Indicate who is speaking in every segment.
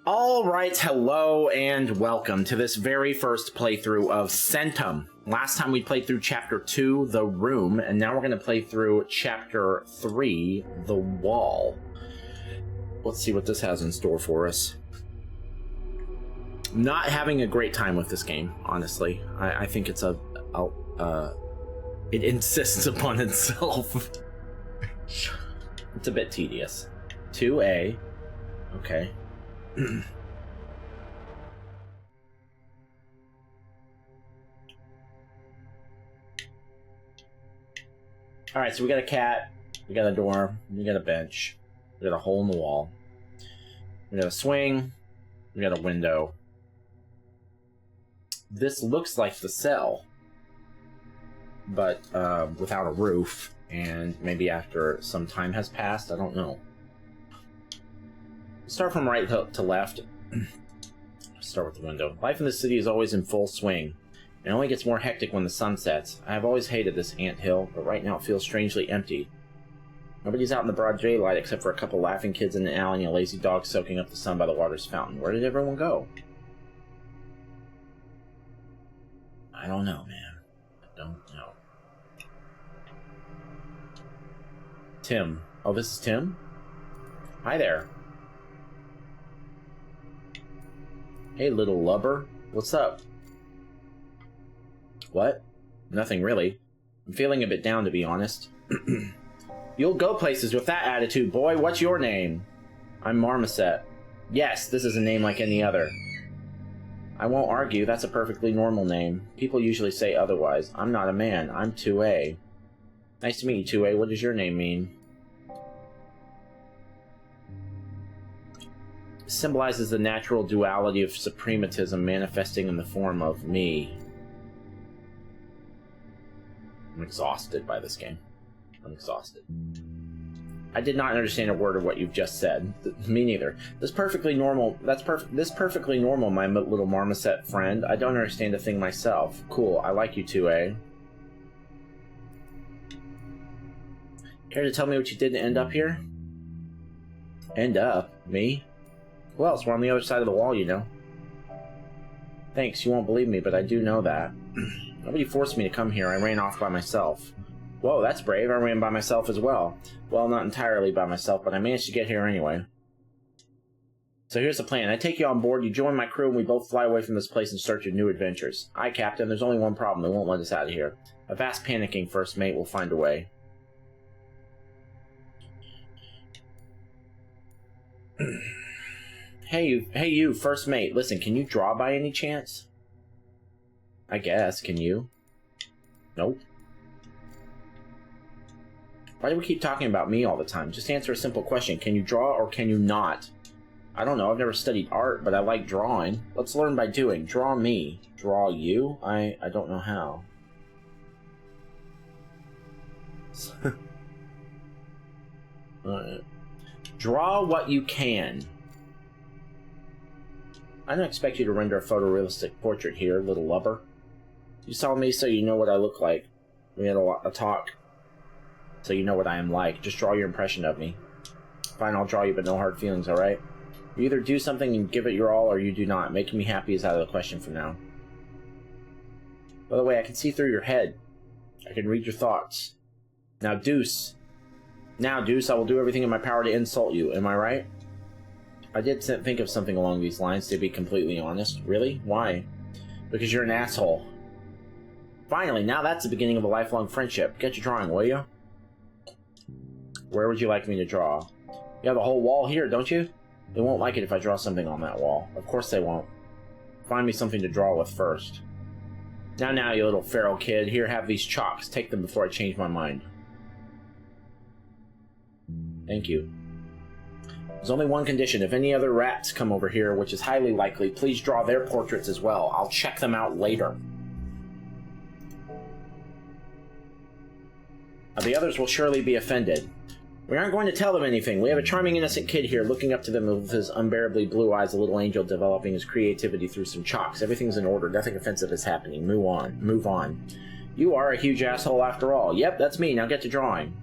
Speaker 1: Alright, hello and welcome to this very first playthrough of CENTUM. Last time we played through Chapter 2, The Room, and now we're going to play through Chapter 3, The Wall. Let's see what this has in store for us. Not having a great time with this game, honestly. I think it's it insists upon itself. It's a bit tedious. 2A. Okay. Alright, so we got a cat, we got a door, we got a bench, we got a hole in the wall, we got a swing, we got a window. This looks like the cell, but without a roof, and maybe after some time has passed, I don't know. Start from right to left. Start with the window. Life in the city is always in full swing. It only gets more hectic when the sun sets. I have always hated this anthill, but right now it feels strangely empty. Nobody's out in the broad daylight except for a couple laughing kids in an alley and a lazy dog soaking up the sun by the water's fountain. Where did everyone go? I don't know, man. I don't know. Tim. Oh, this is Tim? Hi there. Hey, little lubber. What's up? What? Nothing really. I'm feeling a bit down, to be honest. You'll go places with that attitude, boy. What's your name? I'm Marmoset. Yes, this is a name like any other. I won't argue. That's a perfectly normal name. People usually say otherwise. I'm not a man. I'm 2A. Nice to meet you, 2A. What does your name mean? Symbolizes the natural duality of suprematism manifesting in the form of me. I'm exhausted by this game. I'm exhausted. I did not understand a word of what you've just said. Me neither. This perfectly normal, this perfectly normal, my little marmoset friend. I don't understand a thing myself. Cool, I like you 2A. Care to tell me what you did to end up here? End up? Me? Who else? We're on the other side of the wall, you know. Thanks, you won't believe me, but I do know that. Nobody forced me to come here. I ran off by myself. Whoa, that's brave. I ran by myself as well. Well, not entirely by myself, but I managed to get here anyway. So here's the plan. I take you on board, you join my crew, and we both fly away from this place in search of new adventures. Aye, Captain, there's only one problem. They won't let us out of here. A vast panicking first mate will find a way. Hey you, first mate, listen, can you draw by any chance? I guess, can you? Nope. Why do we keep talking about me all the time? Just answer a simple question. Can you draw or can you not? I don't know, I've never studied art, but I like drawing. Let's learn by doing. Draw me. Draw you? I don't know how. Draw what you can. I don't expect you to render a photorealistic portrait here, little lubber. You saw me, so you know what I look like. We had a talk, so you know what I am like. Just draw your impression of me. Fine, I'll draw you, but no hard feelings, alright? You either do something and give it your all, or you do not. Making me happy is out of the question for now. By the way, I can see through your head. I can read your thoughts. Now, Deuce, I will do everything in my power to insult you. Am I right? I did think of something along these lines, to be completely honest. Really? Why? Because you're an asshole. Finally, now that's the beginning of a lifelong friendship. Get your drawing, will you? Where would you like me to draw? You have the whole wall here, don't you? They won't like it if I draw something on that wall. Of course they won't. Find me something to draw with first. Now, you little feral kid. Here, have these chalks. Take them before I change my mind. Thank you. There's only one condition. If any other rats come over here, which is highly likely, please draw their portraits as well. I'll check them out later. The others will surely be offended. We aren't going to tell them anything. We have a charming, innocent kid here looking up to them with his unbearably blue eyes, a little angel developing his creativity through some chalks. Everything's in order. Nothing offensive is happening. Move on. Move on. You are a huge asshole after all. Yep, that's me. Now get to drawing.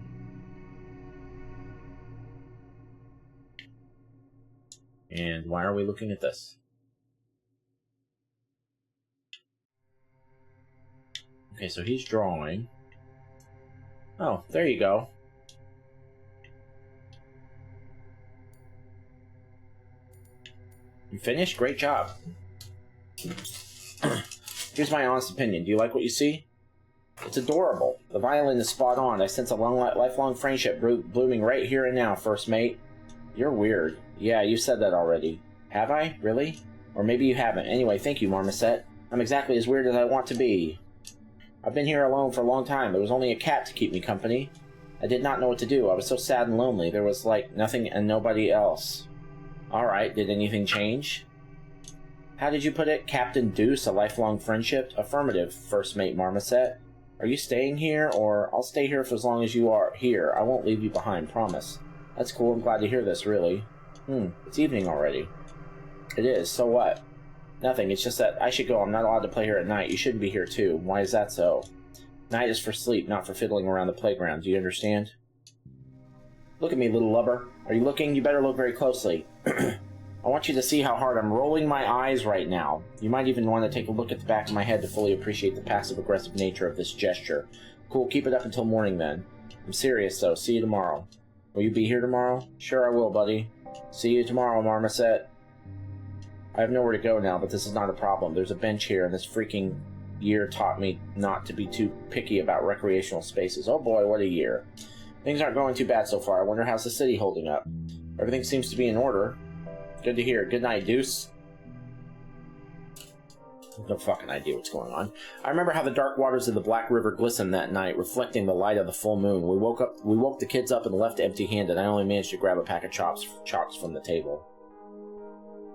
Speaker 1: And why are we looking at this? Okay, so he's drawing. Oh, there you go. You finished? Great job. Here's my honest opinion. Do you like what you see? It's adorable. The violin is spot on. I sense a lifelong friendship blooming right here and now, first mate. You're weird. Yeah, you said that already. Have I? Really? Or maybe you haven't. Anyway, thank you, Marmoset. I'm exactly as weird as I want to be. I've been here alone for a long time. There was only a cat to keep me company. I did not know what to do. I was so sad and lonely. There was, like, nothing and nobody else. Alright, did anything change? How did you put it? Captain Deuce, a lifelong friendship? Affirmative, first mate Marmoset. Are you staying here, or I'll stay here for as long as you are here. I won't leave you behind, promise. That's cool, I'm glad to hear this, really. It's evening already. It is, so what? Nothing, it's just that I should go. I'm not allowed to play here at night. You shouldn't be here, too. Why is that so? Night is for sleep, not for fiddling around the playground. Do you understand? Look at me, little lubber. Are you looking? You better look very closely. I want you to see how hard I'm rolling my eyes right now. You might even want to take a look at the back of my head to fully appreciate the passive-aggressive nature of this gesture. Cool, keep it up until morning then. I'm serious, though. See you tomorrow. Will you be here tomorrow? Sure I will, buddy. See you tomorrow, Marmoset. I have nowhere to go now, but this is not a problem. There's a bench here, and this freaking year taught me not to be too picky about recreational spaces. Oh boy, what a year. Things aren't going too bad so far. I wonder how's the city holding up. Everything seems to be in order. Good to hear. Good night, Deuce. No fucking idea what's going on. I remember how the dark waters of the Black River glistened that night, reflecting the light of the full moon. We woke the kids up and left empty-handed. I only managed to grab a pack of chops from the table.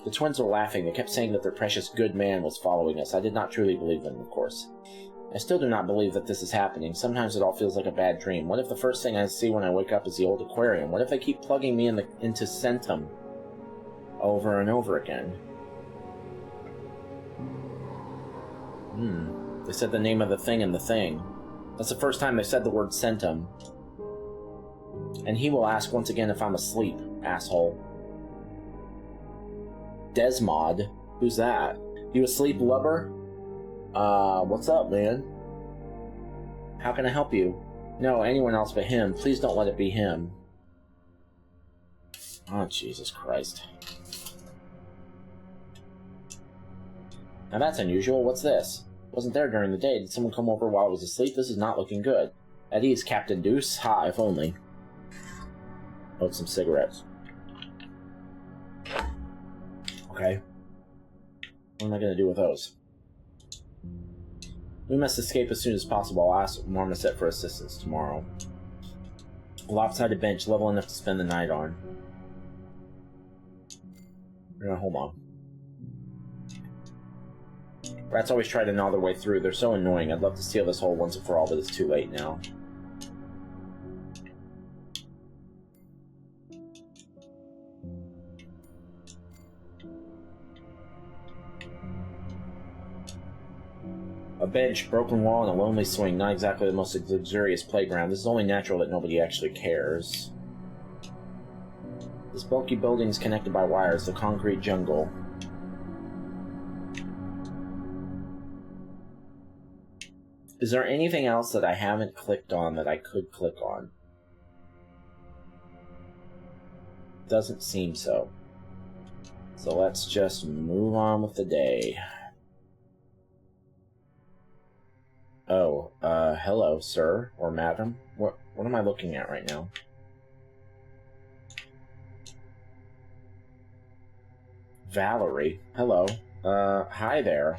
Speaker 1: The twins were laughing. They kept saying that their precious good man was following us. I did not truly believe them, of course. I still do not believe that this is happening. Sometimes it all feels like a bad dream. What if the first thing I see when I wake up is the old aquarium? What if they keep plugging me into CENTUM over and over again? They said the name of the thing in the thing. That's the first time they said the word CENTUM. And he will ask once again if I'm asleep, asshole. Desmod? Who's that? You asleep, lubber? What's up, man? How can I help you? No, anyone else but him. Please don't let it be him. Oh, Jesus Christ. Now that's unusual. What's this? Wasn't there during the day. Did someone come over while I was asleep? This is not looking good. At ease, Captain Deuce. Ha, if only. Oh, some cigarettes. Okay. What am I going to do with those? We must escape as soon as possible. I'll ask Marmoset for assistance tomorrow. A lopsided bench, level enough to spend the night on. Hold on. Rats always try to gnaw their way through. They're so annoying. I'd love to seal this hole once and for all, but it's too late now. A bench, broken wall, and a lonely swing. Not exactly the most luxurious playground. This is only natural that nobody actually cares. This bulky building is connected by wires. The concrete jungle. Is there anything else that I haven't clicked on that I could click on? Doesn't seem so. So let's just move on with the day. Oh, hello, sir, or madam. What am I looking at right now? Valerie. Hello. Hi there.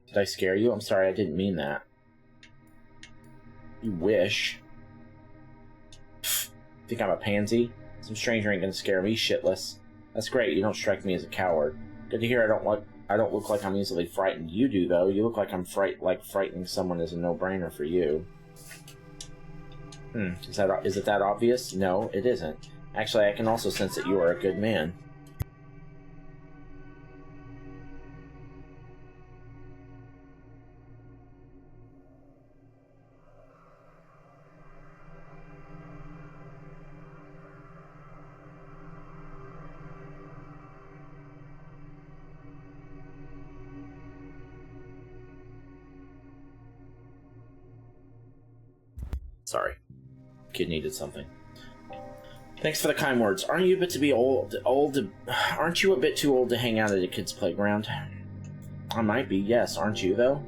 Speaker 1: Did I scare you? I'm sorry, I didn't mean that. You wish. Pfft, think I'm a pansy? Some stranger ain't gonna scare me shitless. That's great, you don't strike me as a coward. Good to hear I don't look like I'm easily frightened. You do, though. You look like I'm frightening someone is a no-brainer for you. Is it that obvious? No, it isn't. Actually, I can also sense that you are a good man. Sorry. Kid needed something. Thanks for the kind words. Aren't you a bit aren't you a bit too old to hang out at a kid's playground? I might be, yes. Aren't you, though?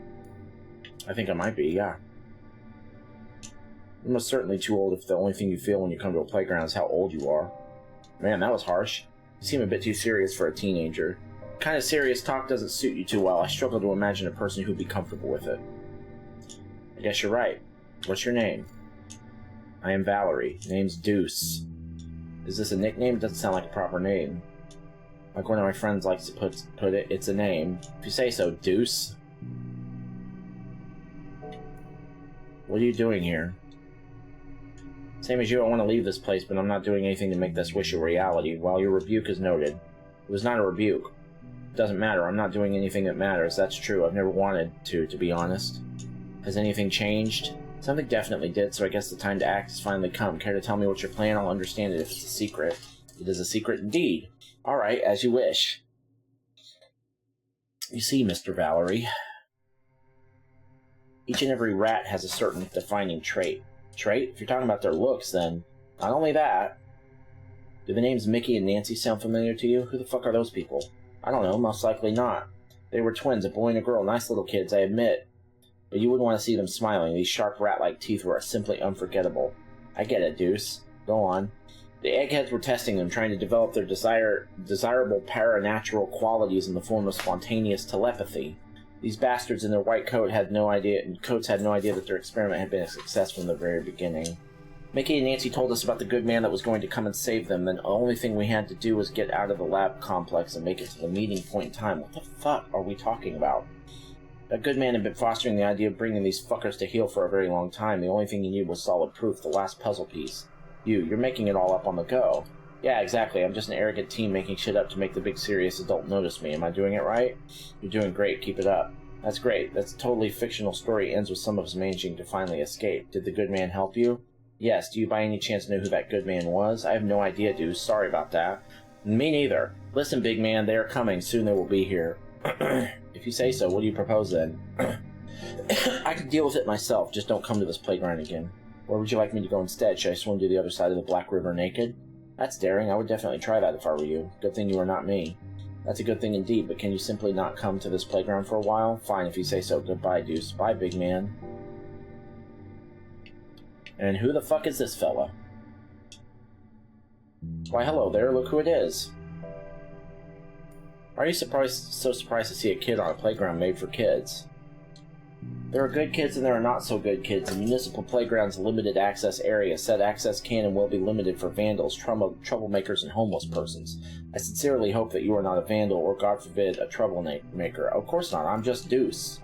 Speaker 1: I think I might be, yeah. You're most certainly too old if the only thing you feel when you come to a playground is how old you are. Man, that was harsh. You seem a bit too serious for a teenager. Kind of serious talk doesn't suit you too well. I struggle to imagine a person who'd be comfortable with it. I guess you're right. What's your name? I am Valerie. Name's Deuce. Is this a nickname? It doesn't sound like a proper name. Like one of my friends likes to put it, it's a name. If you say so, Deuce. What are you doing here? Same as you, I want to leave this place, but I'm not doing anything to make this wish a reality. While your rebuke is noted. It was not a rebuke. It doesn't matter. I'm not doing anything that matters. That's true. I've never wanted to be honest. Has anything changed? Something definitely did, so I guess the time to act has finally come. Care to tell me what your plan? I'll understand it if it's a secret. It is a secret indeed. Alright, as you wish. You see, Mr. Valerie, each and every rat has a certain defining trait. Trait? If you're talking about their looks, then not only that. Do the names Mickey and Nancy sound familiar to you? Who the fuck are those people? I don't know, most likely not. They were twins, a boy and a girl, nice little kids, I admit. But you wouldn't want to see them smiling. These sharp rat-like teeth were simply unforgettable. I get it, Deuce. Go on. The eggheads were testing them, trying to develop their desirable paranatural qualities in the form of spontaneous telepathy. These bastards in their white coats had no idea that their experiment had been a success from the very beginning. Mickey and Nancy told us about the good man that was going to come and save them, then the only thing we had to do was get out of the lab complex and make it to the meeting point in time. What the fuck are we talking about? That good man had been fostering the idea of bringing these fuckers to heel for a very long time. The only thing he needed was solid proof, the last puzzle piece. You're making it all up on the go. Yeah, exactly. I'm just an arrogant teen making shit up to make the big serious adult notice me. Am I doing it right? You're doing great. Keep it up. That's great. That's a totally fictional story. Ends with some of us managing to finally escape. Did the good man help you? Yes. Do you by any chance know who that good man was? I have no idea, dude. Sorry about that. Me neither. Listen, big man, they are coming. Soon they will be here. If you say so, what do you propose then? I can deal with it myself. Just don't come to this playground again. Where would you like me to go instead? Should I swim to the other side of the Black River naked? That's daring. I would definitely try that if I were you. Good thing you are not me. That's a good thing indeed, but can you simply not come to this playground for a while? Fine, if you say so. Goodbye, Deuce. Bye, big man. And who the fuck is this fella? Why, hello there. Look who it is. Why are you so surprised to see a kid on a playground made for kids? There are good kids and there are not so good kids. The municipal playground's limited access area. Said access can and will be limited for vandals, troublemakers, and homeless persons. I sincerely hope that you are not a vandal or, God forbid, a troublemaker. Of course not. I'm just Deuce.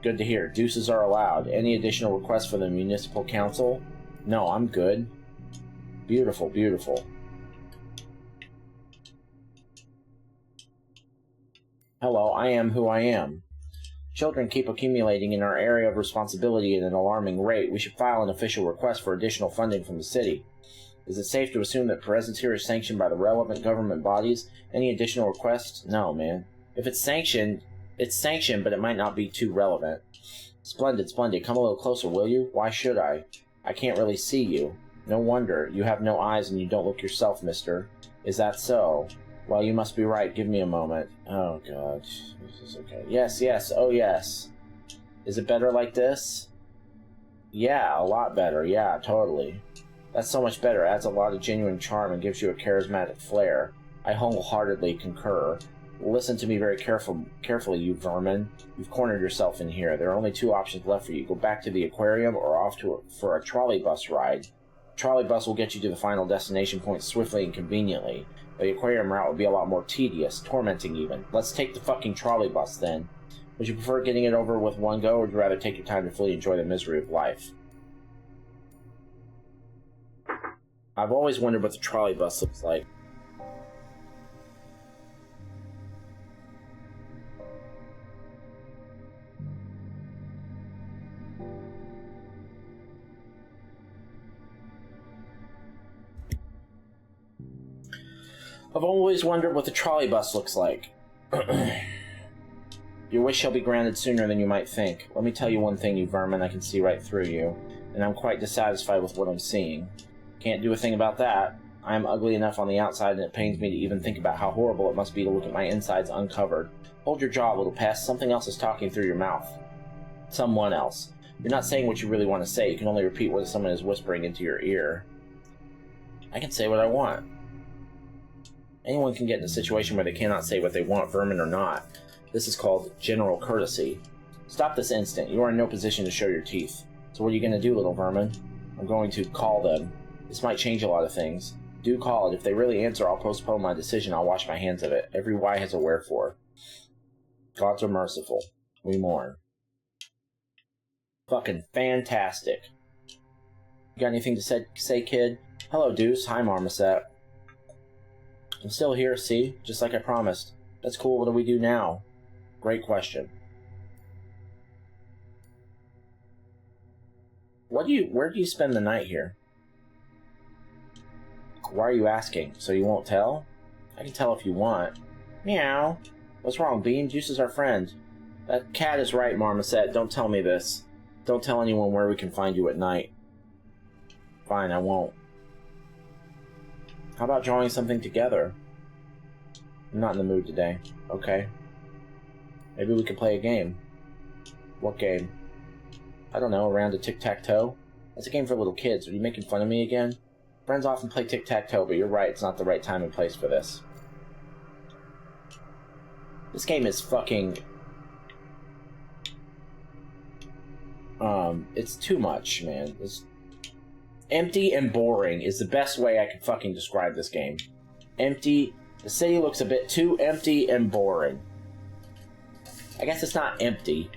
Speaker 1: Good to hear. Deuces are allowed. Any additional requests for the municipal council? No, I'm good. Beautiful, beautiful. Hello, I am who I am. Children keep accumulating in our area of responsibility at an alarming rate. We should file an official request for additional funding from the city. Is it safe to assume that presence here is sanctioned by the relevant government bodies? Any additional requests? No, man. If it's sanctioned, but it might not be too relevant. Splendid, splendid. Come a little closer, will you? Why should I? I can't really see you. No wonder. You have no eyes and you don't look yourself, mister. Is that so? Well, you must be right. Give me a moment. Oh, God. This is okay. Yes, yes. Oh, yes. Is it better like this? Yeah, a lot better. Yeah, totally. That's so much better. Adds a lot of genuine charm and gives you a charismatic flair. I wholeheartedly concur. Listen to me very carefully, you vermin. You've cornered yourself in here. There are only two options left for you. Go back to the aquarium or off for a trolley bus ride. Trolley bus will get you to the final destination point swiftly and conveniently. The aquarium route would be a lot more tedious, tormenting even. Let's take the fucking trolley bus then. Would you prefer getting it over with one go, or would you rather take your time to fully enjoy the misery of life? I've always wondered what the trolley bus looks like. I've always wondered what the trolley bus looks like. Your wish shall be granted sooner than you might think. Let me tell you one thing, you vermin, I can see right through you. and I'm quite dissatisfied with what I'm seeing. Can't do a thing about that. I am ugly enough on the outside, and it pains me to even think about how horrible it must be to look at my insides uncovered. Hold your jaw, little pest. Something else is talking through your mouth. Someone else. You're not saying what you really want to say. You can only repeat what someone is whispering into your ear. I can say what I want. Anyone can get in a situation where they cannot say what they want, vermin or not. This is called general courtesy. Stop this instant. You are in no position to show your teeth. So what are you going to do, little vermin? I'm going to call them. This might change a lot of things. Do call it. If they really answer, I'll postpone my decision. I'll wash my hands of it. Every why has a wherefore. Gods are merciful. We mourn. Fucking fantastic. You got anything to say, kid? Hello, Deuce. Hi, Marmoset. I'm still here, see? Just like I promised. That's cool. What do we do now? Great question. Where do you spend the night here? Why are you asking? So you won't tell? I can tell if you want. Meow. What's wrong, Bean? Juice is our friend. That cat is right, Marmoset. Don't tell me this. Don't tell anyone where we can find you at night. Fine, I won't. How about drawing something together? I'm not in the mood today. Okay. Maybe we could play a game. What game? I don't know, a round of tic-tac-toe? That's a game for little kids. Are you making fun of me again? Friends often play tic-tac-toe, but you're right, it's not the right time and place for this. This game is fucking... it's too much, man. It's empty and boring is the best way I can fucking describe this game. Empty. The city looks a bit too empty and boring. I guess it's not empty.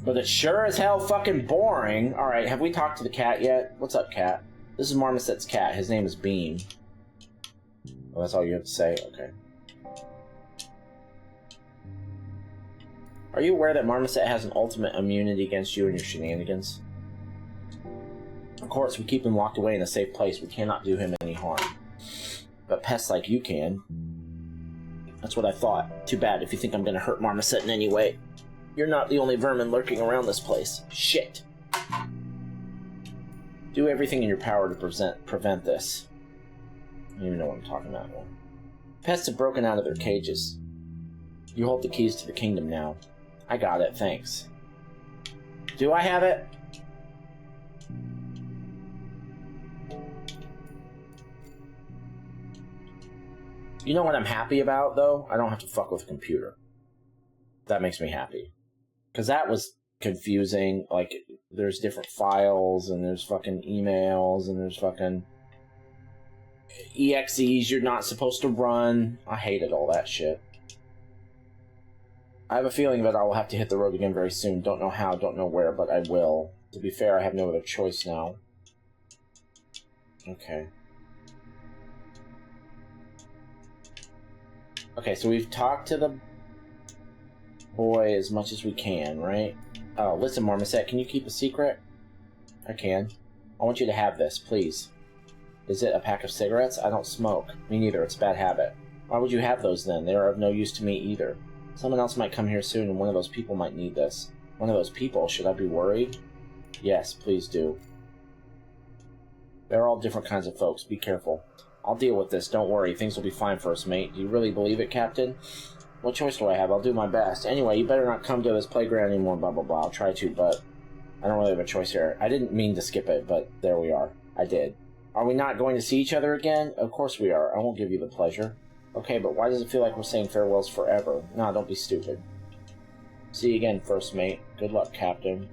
Speaker 1: But it's sure as hell fucking boring. Alright, have we talked to the cat yet? What's up, cat? This is Marmoset's cat. His name is Bean. Oh, that's all you have to say? Okay. Are you aware that Marmoset has an ultimate immunity against you and your shenanigans? Of course, we keep him locked away in a safe place. We cannot do him any harm. But pests like you can. That's what I thought. Too bad if you think I'm gonna hurt Marmoset in any way. You're not the only vermin lurking around this place. Shit. Do everything in your power to prevent this. I don't even know what I'm talking about now. Pests have broken out of their cages. You hold the keys to the kingdom now. I got it, thanks. Do I have it? You know what I'm happy about, though? I don't have to fuck with a computer. That makes me happy. Because that was confusing. Like, there's different files, and there's fucking emails, and there's fucking EXEs you're not supposed to run. I hated all that shit. I have a feeling that I will have to hit the road again very soon. Don't know how, don't know where, but I will. To be fair, I have no other choice now. Okay. Okay, so we've talked to the boy as much as we can, right? Oh, listen, Marmoset, can you keep a secret? I can. I want you to have this, please. Is it a pack of cigarettes? I don't smoke. Me neither, it's a bad habit. Why would you have those then? They are of no use to me either. Someone else might come here soon, and one of those people might need this. One of those people? Should I be worried? Yes, please do. They're all different kinds of folks. Be careful. I'll deal with this. Don't worry. Things will be fine for us, mate. Do you really believe it, Captain? What choice do I have? I'll do my best. Anyway, you better not come to this playground anymore, blah, blah, blah. I'll try to, but I don't really have a choice here. I didn't mean to skip it, but there we are. I did. Are we not going to see each other again? Of course we are. I won't give you the pleasure. Okay, but why does it feel like we're saying farewells forever? Nah, don't be stupid. See you again, first mate. Good luck, Captain.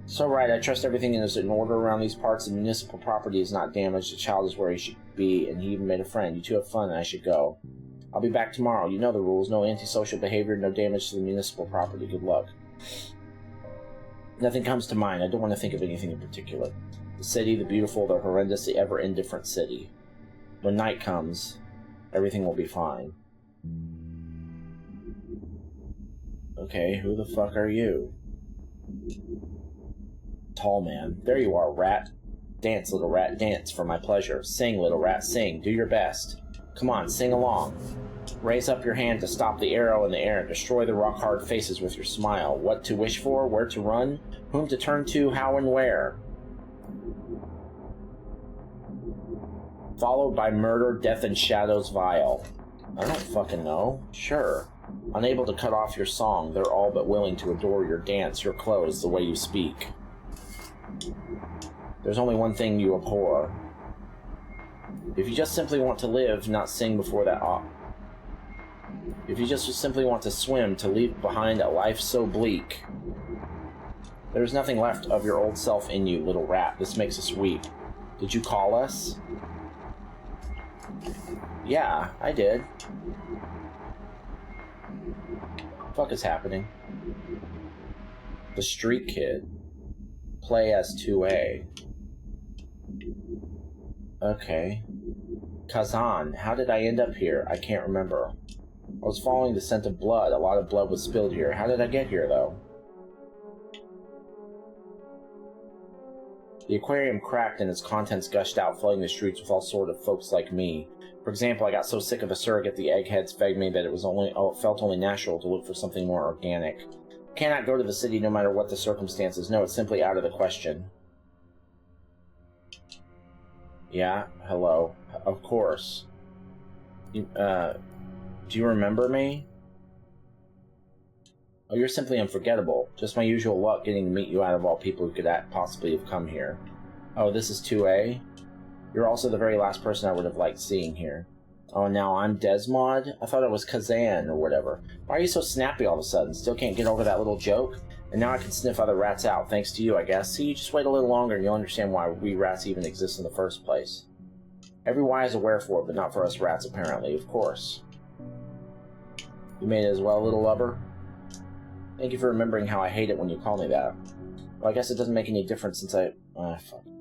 Speaker 1: So right, I trust everything is in order around these parts. The municipal property is not damaged. The child is where he should be, and he even made a friend. You two have fun, and I should go. I'll be back tomorrow. You know the rules. No antisocial behavior, no damage to the municipal property. Good luck. Nothing comes to mind. I don't want to think of anything in particular. The city, the beautiful, the horrendous, the ever-indifferent city. When night comes, everything will be fine. Okay, who the fuck are you? Tall man. There you are, rat. Dance, little rat, dance, for my pleasure. Sing, little rat, sing. Do your best. Come on, sing along. Raise up your hand to stop the arrow in the air and destroy the rock-hard faces with your smile. What to wish for, where to run, whom to turn to, how and where. Followed by murder, death, and shadows vile. I don't fucking know. Sure. Unable to cut off your song, they're all but willing to adore your dance, your clothes, the way you speak. There's only one thing you abhor. If you just simply want to live, not sing before that If you just simply want to swim, to leave behind a life so bleak. There's nothing left of your old self in you, little rat. This makes us weep. Did you call us? Yeah, I did. What the fuck is happening? The Street Kid. Play as 2A. Okay. Kazan, how did I end up here? I can't remember. I was following the scent of blood. A lot of blood was spilled here. How did I get here, though? The aquarium cracked and its contents gushed out, flooding the streets with all sorts of folks like me. For example, I got so sick of a surrogate the eggheads begged me that it felt only natural to look for something more organic. I cannot go to the city no matter what the circumstances. No, it's simply out of the question. Yeah, hello. Of course. Do you remember me? Oh, you're simply unforgettable. Just my usual luck getting to meet you out of all people who could possibly have come here. Oh, this is 2A? You're also the very last person I would have liked seeing here. Oh, now I'm Desmod? I thought it was Kazan or whatever. Why are you so snappy all of a sudden? Still can't get over that little joke? And now I can sniff other rats out, thanks to you, I guess. See, just wait a little longer and you'll understand why we rats even exist in the first place. Every why is a wherefore, but not for us rats, apparently, of course. You made it as well, little lubber? Thank you for remembering how I hate it when you call me that. Well, I guess it doesn't make any difference since fuck.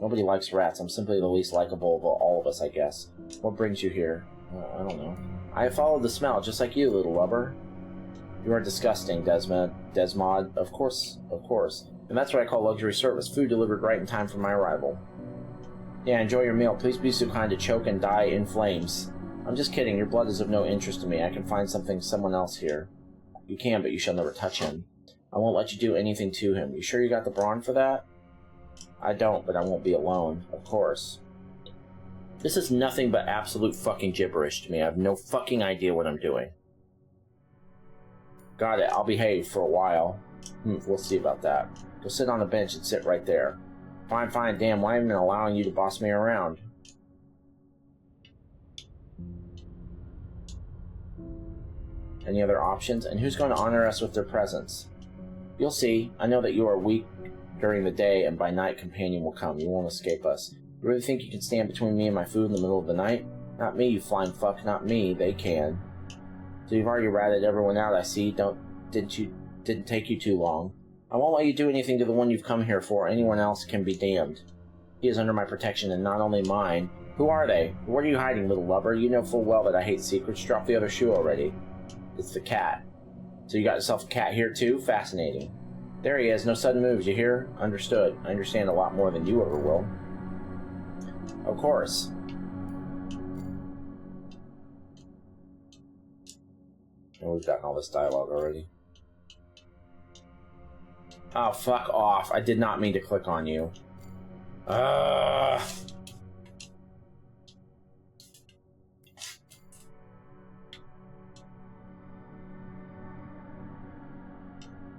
Speaker 1: Nobody likes rats. I'm simply the least likable of all of us, I guess. What brings you here? I don't know. I have followed the smell, just like you, little lubber. You are disgusting, Desmod. Of course. And that's what I call luxury service. Food delivered right in time for my arrival. Yeah, enjoy your meal. Please be so kind to choke and die in flames. I'm just kidding. Your blood is of no interest to me. I can find someone else here. You can, but you shall never touch him. I won't let you do anything to him. You sure you got the brawn for that? I don't, but I won't be alone. Of course. This is nothing but absolute fucking gibberish to me. I have no fucking idea what I'm doing. Got it. I'll behave for a while. We'll see about that. Go sit on the bench and sit right there. Fine. Damn, why am I allowing you to boss me around? Any other options? And who's going to honor us with their presence? You'll see. I know that you are weak during the day, and by night companion will come. You won't escape us. You really think you can stand between me and my food in the middle of the night? Not me, you flying fuck. Not me. They can. So you've already ratted everyone out, I see. Didn't take you too long. I won't let you do anything to the one you've come here for. Anyone else can be damned. He is under my protection, and not only mine. Who are they? What are you hiding, little lubber? You know full well that I hate secrets. Drop the other shoe already. It's the cat. So you got yourself a cat here too? Fascinating. There he is. No sudden moves, you hear? Understood. I understand a lot more than you ever will. Of course. And we've gotten all this dialogue already. Oh, fuck off. I did not mean to click on you. A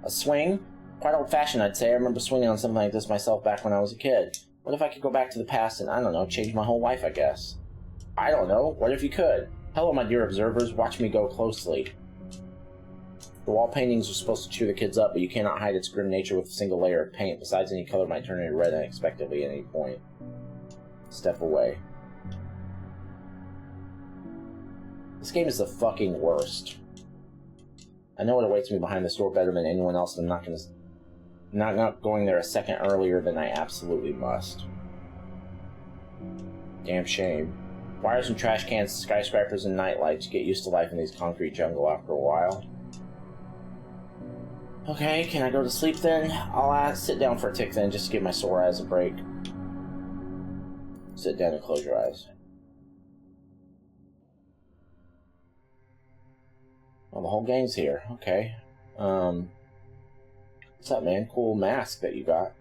Speaker 1: swing? Quite old-fashioned, I'd say. I remember swinging on something like this myself back when I was a kid. What if I could go back to the past and, I don't know, change my whole life, I guess? I don't know. What if you could? Hello, my dear observers. Watch me go closely. The wall paintings are supposed to cheer the kids up, but you cannot hide its grim nature with a single layer of paint. Besides, any color might turn into red unexpectedly at any point. Step away. This game is the fucking worst. I know what awaits me behind this door better than anyone else, and I'm not going there a second earlier than I absolutely must. Damn shame. Wires and trash cans, skyscrapers and nightlights. Get used to life in these concrete jungle after a while. Okay, can I go to sleep then? I'll sit down for a tick then, just to give my sore eyes a break. Sit down and close your eyes. Oh, the whole gang's here. Okay. What's up, man? Cool mask that you got.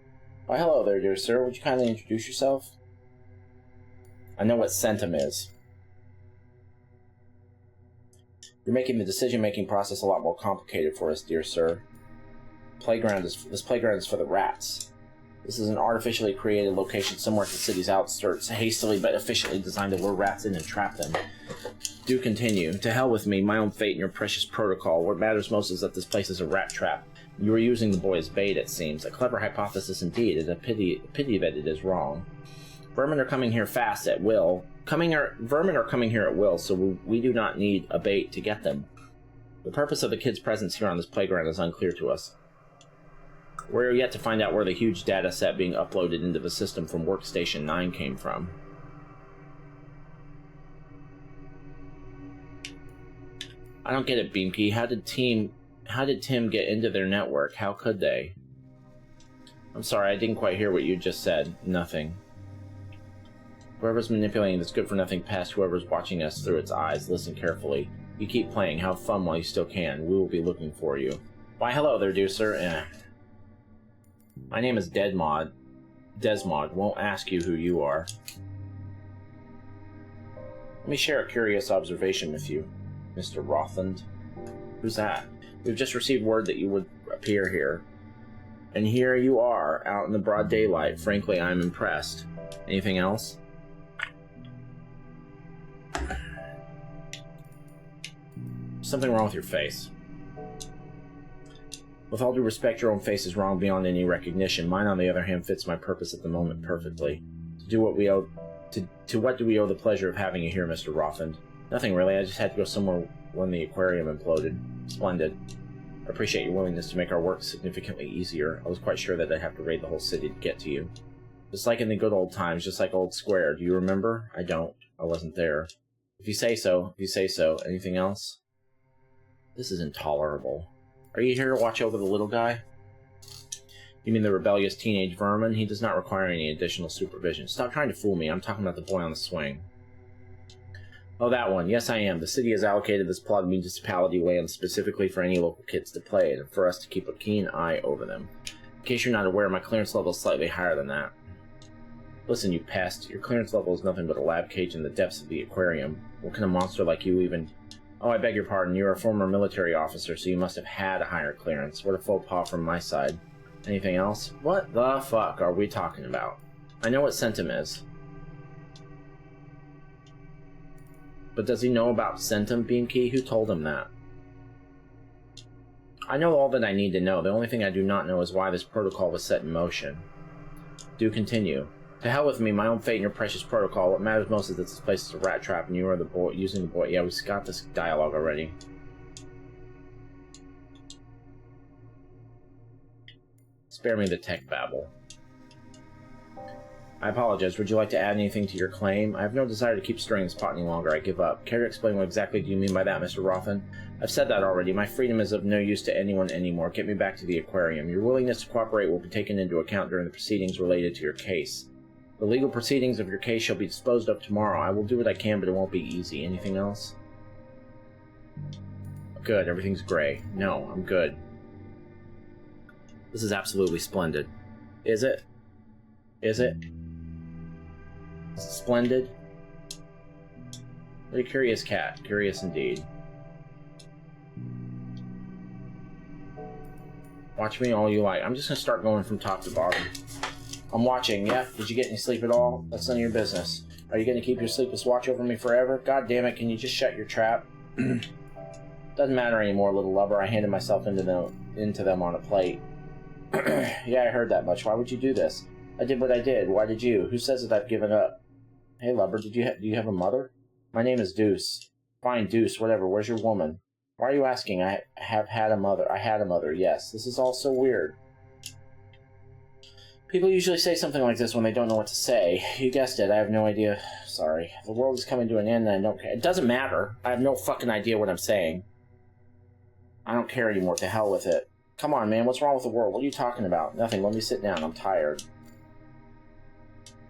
Speaker 1: Why, hello there, dear sir. Would you kindly introduce yourself? I know what CENTUM is. You're making the decision-making process a lot more complicated for us, dear sir. This playground is for the rats. This is an artificially created location somewhere at the city's outskirts, hastily but efficiently designed to lure rats in and trap them. Do continue. To hell with me, my own fate, and your precious protocol. What matters most is that this place is a rat trap. You are using the boy as bait, it seems. A clever hypothesis indeed. It's a pity that it is wrong. Vermin are coming here fast at will. Vermin are coming here at will, so we do not need a bait to get them. The purpose of the kids' presence here on this playground is unclear to us. We're yet to find out where the huge data set being uploaded into the system from Workstation 9 came from. I don't get it, Beamkey. How did Tim get into their network? How could they? I'm sorry, I didn't quite hear what you just said. Nothing. Whoever's manipulating this good-for-nothing pest, whoever's watching us through its eyes, listen carefully. You keep playing, have fun while you still can. We will be looking for you. Why, hello there, dear sir. My name is Desmod. Won't ask you who you are. Let me share a curious observation with you, Mr. Rothland. Who's that? We've just received word that you would appear here. And here you are, out in the broad daylight. Frankly, I'm impressed. Anything else? Something wrong with your face. With all due respect, your own face is wrong beyond any recognition. Mine, on the other hand, fits my purpose at the moment perfectly. To what do we owe the pleasure of having you here, Mr. Rothland? Nothing really. I just had to go somewhere when the aquarium imploded. Splendid. I appreciate your willingness to make our work significantly easier. I was quite sure that I'd have to raid the whole city to get to you. Just like in the good old times, just like Old Square. Do you remember? I don't. I wasn't there. If you say so. Anything else? This is intolerable. Are you here to watch over the little guy? You mean the rebellious teenage vermin? He does not require any additional supervision. Stop trying to fool me. I'm talking about the boy on the swing. Oh, that one. Yes, I am. The city has allocated this plot of municipality land specifically for any local kids to play and for us to keep a keen eye over them. In case you're not aware, my clearance level is slightly higher than that. Listen, you pest. Your clearance level is nothing but a lab cage in the depths of the aquarium. What kind of monster like you even... Oh, I beg your pardon. You're a former military officer, so you must have had a higher clearance. What a faux pas from my side. Anything else? What the fuck are we talking about? I know what CENTUM is. But does he know about CENTUM, Beamkey? Who told him that? I know all that I need to know. The only thing I do not know is why this protocol was set in motion. Do continue. To hell with me, my own fate and your precious protocol. What matters most is that this place is a rat trap and you are the boy using the boy. Yeah, we've got this dialogue already. Spare me the tech babble. I apologize. Would you like to add anything to your claim? I have no desire to keep stirring this pot any longer. I give up. Care to explain what exactly do you mean by that, Mr. Rothland? I've said that already. My freedom is of no use to anyone anymore. Get me back to the aquarium. Your willingness to cooperate will be taken into account during the proceedings related to your case. The legal proceedings of your case shall be disposed of tomorrow. I will do what I can, but it won't be easy. Anything else? Good. Everything's gray. No, I'm good. This is absolutely splendid. Is it? Is it? Is it splendid? What a curious cat. Curious indeed. Watch me all you like. I'm just going to start going from top to bottom. I'm watching, yeah? Did you get any sleep at all? That's none of your business. Are you going to keep your sleepless watch over me forever? God damn it, can you just shut your trap? Doesn't matter anymore, little lover. I handed myself into them on a plate. Yeah, I heard that much. Why would you do this? I did what I did. Why did you? Who says that I've given up? Hey, lover, do you have a mother? My name is Deuce. Fine, Deuce, whatever. Where's your woman? Why are you asking? I had a mother, yes. This is all so weird. People usually say something like this when they don't know what to say. You guessed it, I have no idea. Sorry. The world is coming to an end and I don't care. It doesn't matter. I have no fucking idea what I'm saying. I don't care anymore. To hell with it. Come on, man. What's wrong with the world? What are you talking about? Nothing. Let me sit down. I'm tired.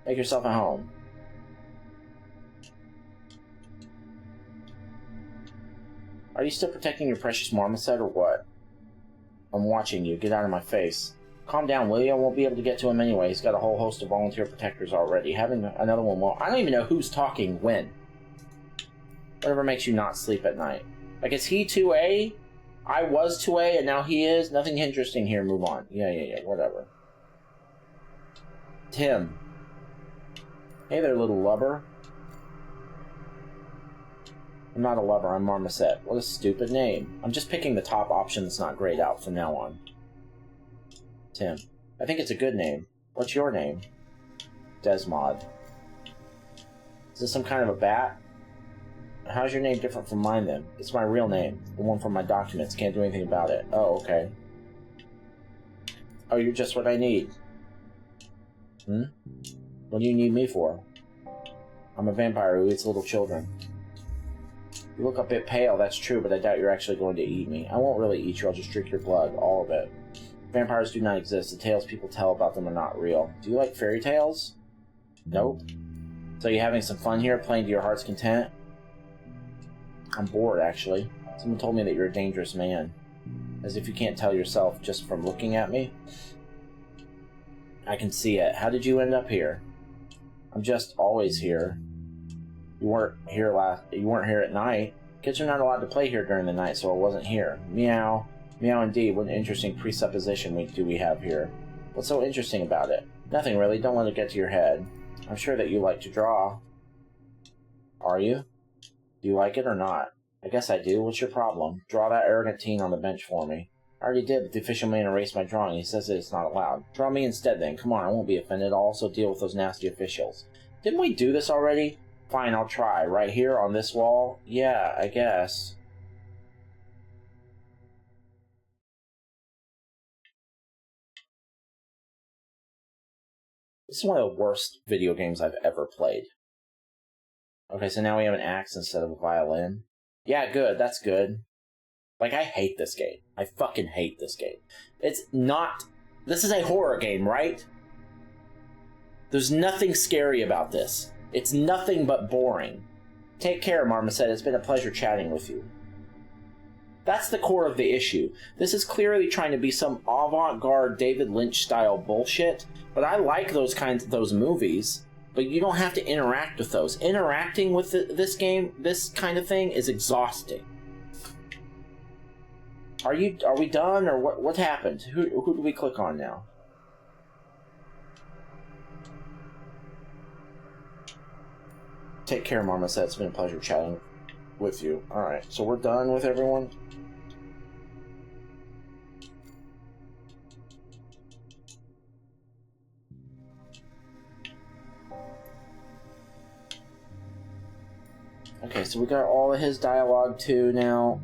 Speaker 1: Make yourself at home. Are you still protecting your precious marmoset or what? I'm watching you. Get out of my face. Calm down, will you? I won't be able to get to him anyway. He's got a whole host of volunteer protectors already. Having another one won't. I don't even know who's talking when. Whatever makes you not sleep at night. Like, is he 2A? I was 2A and now he is? Nothing interesting here. Move on. Yeah. Whatever. Tim. Hey there, little lubber. I'm not a lover, I'm Marmoset. What a stupid name. I'm just picking the top option that's not grayed out from now on. Tim. I think it's a good name. What's your name? Desmod. Is this some kind of a bat? How's your name different from mine then? It's my real name. The one from my documents. Can't do anything about it. Oh, okay. Oh, you're just what I need. What do you need me for? I'm a vampire who eats little children. You look a bit pale, that's true, but I doubt you're actually going to eat me. I won't really eat you, I'll just drink your blood, all of it. Vampires do not exist. The tales people tell about them are not real. Do you like fairy tales? Nope. So you having some fun here, playing to your heart's content? I'm bored, actually. Someone told me that you're a dangerous man. As if you can't tell yourself just from looking at me. I can see it. How did you end up here? I'm just always here. You weren't here at night. Kids are not allowed to play here during the night, so I wasn't here. Meow. Meow indeed. What an interesting presupposition we have here. What's so interesting about it? Nothing really. Don't let it get to your head. I'm sure that you like to draw. Are you? Do you like it or not? I guess I do. What's your problem? Draw that arrogant teen on the bench for me. I already did, but the official man erased my drawing. He says that it's not allowed. Draw me instead then. Come on, I won't be offended. I'll also deal with those nasty officials. Didn't we do this already? Fine, I'll try. Right here on this wall? Yeah, I guess. This is one of the worst video games I've ever played. Okay, so now we have an axe instead of a violin. Yeah, good. That's good. Like, I hate this game. I fucking hate this game. It's not... This is a horror game, right? There's nothing scary about this. It's nothing but boring. Take care, Marmoset. It's been a pleasure chatting with you. That's the core of the issue. This is clearly trying to be some avant-garde David Lynch-style bullshit, but I like those movies, but you don't have to interact with those. Interacting with this game, this kind of thing, is exhausting. Are we done, or what happened? Who do we click on now? Take care, Marmoset. It's been a pleasure chatting with you. Alright, so we're done with everyone? Okay, so we got all of his dialogue too now.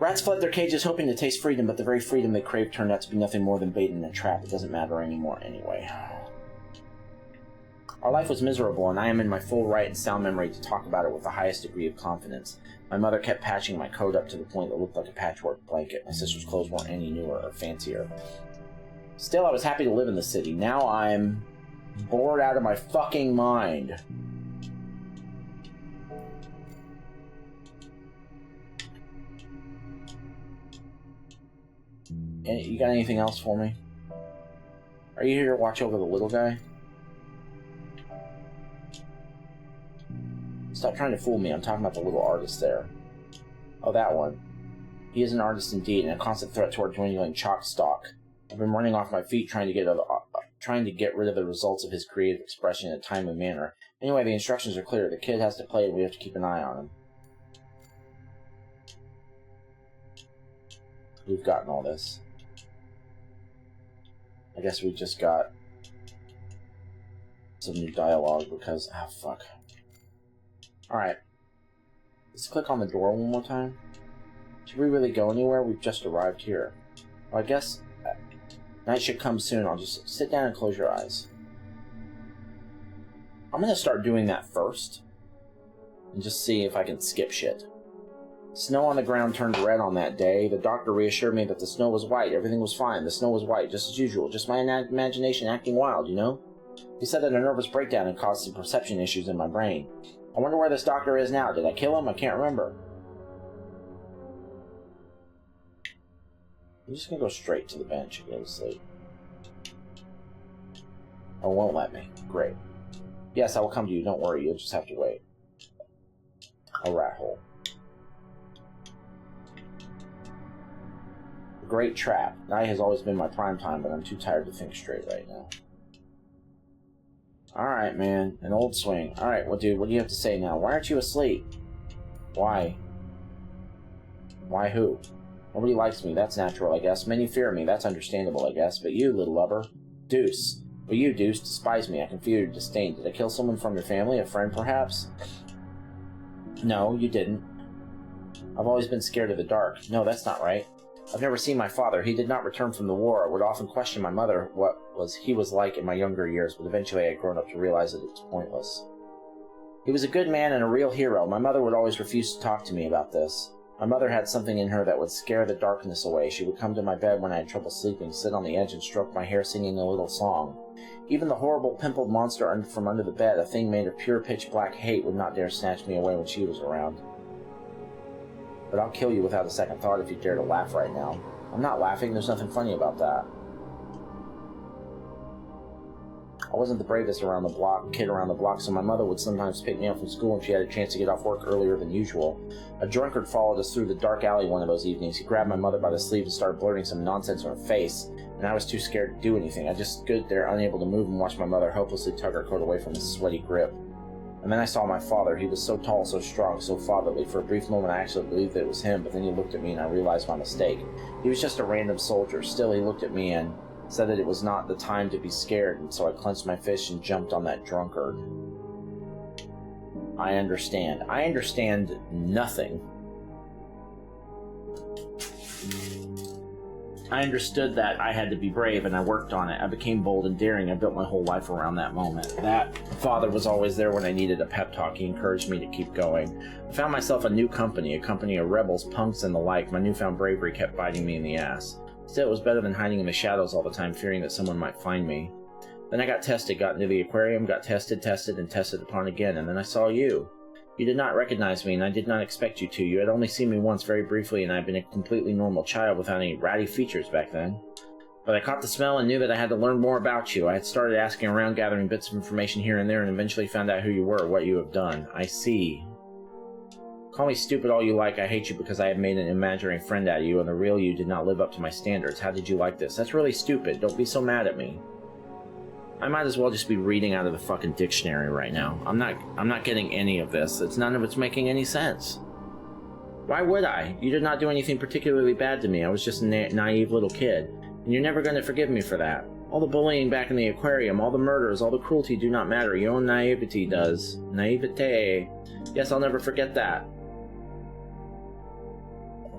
Speaker 1: Rats fled their cages hoping to taste freedom, but the very freedom they craved turned out to be nothing more than bait in a trap. It doesn't matter anymore anyway. Our life was miserable, and I am in my full right and sound memory to talk about it with the highest degree of confidence. My mother kept patching my coat up to the point that it looked like a patchwork blanket. My sister's clothes weren't any newer or fancier. Still, I was happy to live in the city. Now I'm bored out of my fucking mind. You got anything else for me? Are you here to watch over the little guy? Stop trying to fool me. I'm talking about the little artist there. Oh, that one. He is an artist indeed, and a constant threat to our dwindling chalk stock. I've been running off my feet trying to get rid of the results of his creative expression in a timely manner. Anyway, the instructions are clear. The kid has to play, and we have to keep an eye on him. We've gotten all this. I guess we just got some new dialogue because... Oh, fuck. Alright. Let's click on the door one more time. Should we really go anywhere? We've just arrived here. Well, I guess night should come soon. I'll just sit down and close your eyes. I'm gonna start doing that first. And just see if I can skip shit. Snow on the ground turned red on that day. The doctor reassured me that the snow was white. Everything was fine. The snow was white, just as usual. Just my imagination acting wild, you know? He said that a nervous breakdown had caused some perception issues in my brain. I wonder where this doctor is now. Did I kill him? I can't remember. I'm just gonna go straight to the bench and go to sleep. Oh, it won't let me. Great. Yes, I will come to you. Don't worry. You'll just have to wait. A rat hole. A great trap. Night has always been my prime time, but I'm too tired to think straight right now. Alright, man. An old swing. Alright, well, dude, what do you have to say now? Why aren't you asleep? Why? Why who? Nobody likes me. That's natural, I guess. Many fear me. That's understandable, I guess. But you, little lubber. Deuce. Well, you, Deuce, despise me. I can feel your disdain. Did I kill someone from your family? A friend, perhaps? No, you didn't. I've always been scared of the dark. No, that's not right. I've never seen my father. He did not return from the war. I would often question my mother what he was like in my younger years, but eventually I had grown up to realize that it was pointless. He was a good man and a real hero. My mother would always refuse to talk to me about this. My mother had something in her that would scare the darkness away. She would come to my bed when I had trouble sleeping, sit on the edge and stroke my hair singing a little song. Even the horrible pimpled monster from under the bed, a thing made of pure pitch-black hate, would not dare snatch me away when she was around. But I'll kill you without a second thought if you dare to laugh right now. I'm not laughing, there's nothing funny about that. I wasn't the bravest kid around the block, so my mother would sometimes pick me up from school when she had a chance to get off work earlier than usual. A drunkard followed us through the dark alley one of those evenings. He grabbed my mother by the sleeve and started blurting some nonsense in her face, and I was too scared to do anything. I just stood there unable to move and watched my mother hopelessly tug her coat away from his sweaty grip. And then I saw my father. He was so tall, so strong, so fatherly. For a brief moment I actually believed that it was him, but then he looked at me and I realized my mistake. He was just a random soldier. Still, he looked at me and said that it was not the time to be scared, and so I clenched my fist and jumped on that drunkard. I understand. I understand nothing. I understood that I had to be brave, and I worked on it. I became bold and daring. I built my whole life around that moment. That father was always there when I needed a pep talk. He encouraged me to keep going. I found myself a new company, a company of rebels, punks, and the like. My newfound bravery kept biting me in the ass. Still, it was better than hiding in the shadows all the time, fearing that someone might find me. Then I got tested, got into the aquarium, got tested, and tested upon again, and then I saw you. You did not recognize me, and I did not expect you to. You had only seen me once very briefly, and I had been a completely normal child without any ratty features back then. But I caught the smell and knew that I had to learn more about you. I had started asking around, gathering bits of information here and there, and eventually found out who you were, what you have done. I see. Call me stupid all you like. I hate you because I have made an imaginary friend out of you, and the real you did not live up to my standards. How did you like this? That's really stupid. Don't be so mad at me. I might as well just be reading out of the fucking dictionary right now. I'm not getting any of this. None of it's making any sense. Why would I? You did not do anything particularly bad to me. I was just a naive little kid. And you're never going to forgive me for that. All the bullying back in the aquarium, all the murders, all the cruelty do not matter. Your own naivety does. Naivete. Yes, I'll never forget that.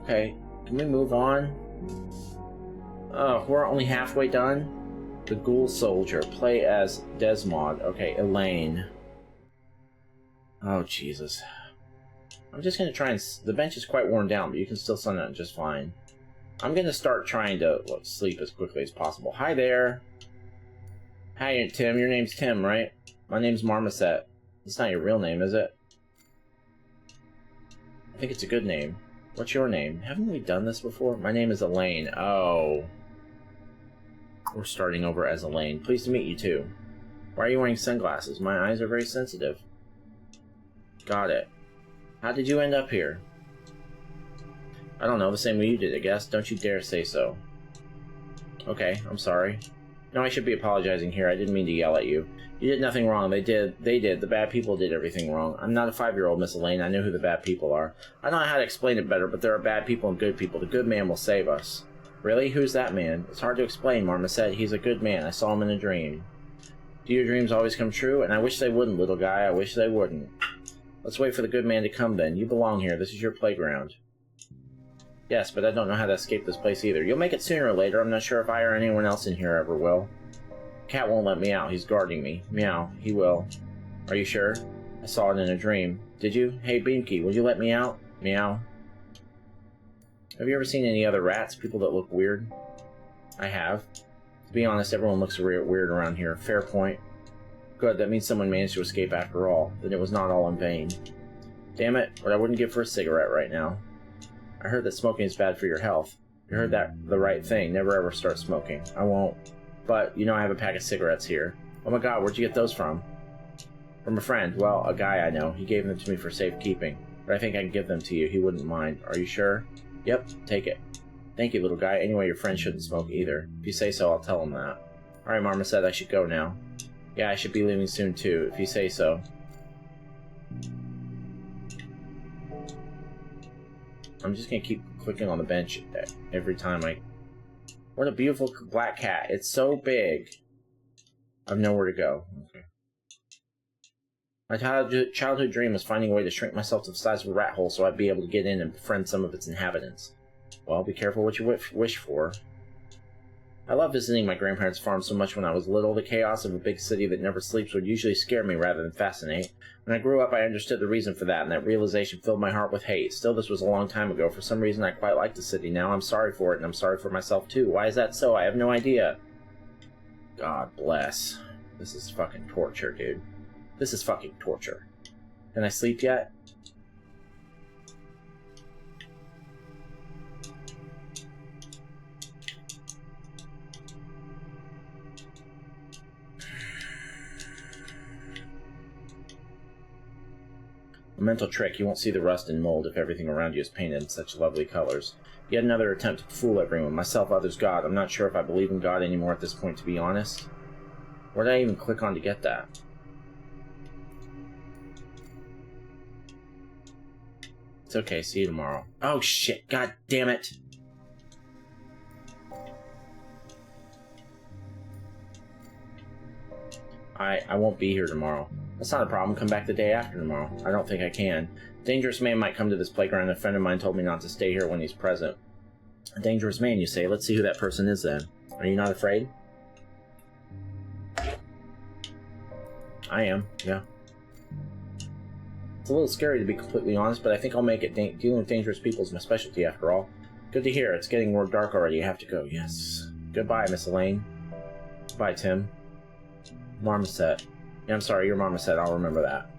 Speaker 1: Okay, can we move on? Oh, we're only halfway done? The Ghoul Soldier. Play as Desmond. Okay, Elaine. Oh, Jesus. I'm just going to try and... The bench is quite worn down, but you can still sun it just fine. I'm going to start trying to sleep as quickly as possible. Hi there. Hi, Tim. Your name's Tim, right? My name's Marmoset. It's not your real name, is it? I think it's a good name. What's your name? Haven't we done this before? My name is Elaine. Oh. We're starting over as Elaine. Pleased to meet you, too. Why are you wearing sunglasses? My eyes are very sensitive. Got it. How did you end up here? I don't know, the same way you did, I guess. Don't you dare say so. Okay, I'm sorry. No, I should be apologizing here. I didn't mean to yell at you. You did nothing wrong. They did. The bad people did everything wrong. I'm not a 5-year-old, Miss Elaine. I know who the bad people are. I don't know how to explain it better, but there are bad people and good people. The good man will save us. Really? Who's that man? It's hard to explain, Marmoset. He's a good man. I saw him in a dream. Do your dreams always come true? And I wish they wouldn't, little guy. I wish they wouldn't. Let's wait for the good man to come, then. You belong here. This is your playground. Yes, but I don't know how to escape this place either. You'll make it sooner or later. I'm not sure if I or anyone else in here ever will. Cat won't let me out. He's guarding me. Meow. He will. Are you sure? I saw it in a dream. Did you? Hey, Beamkey, will you let me out? Meow. Have you ever seen any other rats? People that look weird? I have. To be honest, everyone looks weird around here. Fair point. Good, that means someone managed to escape after all. Then it was not all in vain. Damn it, what I wouldn't give for a cigarette right now. I heard that smoking is bad for your health. You heard that the right thing. Never ever start smoking. I won't. But, you know I have a pack of cigarettes here. Oh my god, where'd you get those from? From a friend. Well, a guy I know. He gave them to me for safekeeping. But I think I can give them to you. He wouldn't mind. Are you sure? Yep, take it. Thank you, little guy. Anyway, your friend shouldn't smoke either. If you say so, I'll tell him that. Alright, Mama said I should go now. Yeah, I should be leaving soon too, if you say so. I'm just gonna keep clicking on the bench every time I... What a beautiful black cat. It's so big. I have nowhere to go. Okay. My childhood dream was finding a way to shrink myself to the size of a rat hole so I'd be able to get in and befriend some of its inhabitants. Well, be careful what you wish for. I loved visiting my grandparents' farm so much when I was little. The chaos of a big city that never sleeps would usually scare me rather than fascinate. When I grew up, I understood the reason for that, and that realization filled my heart with hate. Still, this was a long time ago. For some reason, I quite like the city now. I'm sorry for it, and I'm sorry for myself, too. Why is that so? I have no idea. God bless. This is fucking torture, dude. This is fucking torture. Can I sleep yet? A mental trick. You won't see the rust and mold if everything around you is painted in such lovely colors. Yet another attempt to fool everyone. Myself, others, God. I'm not sure if I believe in God anymore at this point, to be honest. Where did I even click on to get that? It's okay. See you tomorrow. Oh, shit. God damn it. I won't be here tomorrow. That's not a problem. Come back the day after tomorrow. I don't think I can. A dangerous man might come to this playground. A friend of mine told me not to stay here when he's present. A dangerous man, you say? Let's see who that person is then. Are you not afraid? I am, yeah. It's a little scary to be completely honest, but I think I'll make it. Dealing with dangerous people is my specialty after all. Good to hear. It's getting more dark already. I have to go. Yes. Goodbye, Miss Elaine. Goodbye, Tim. Marmoset. Yeah, I'm sorry, your Marmoset. I'll remember that.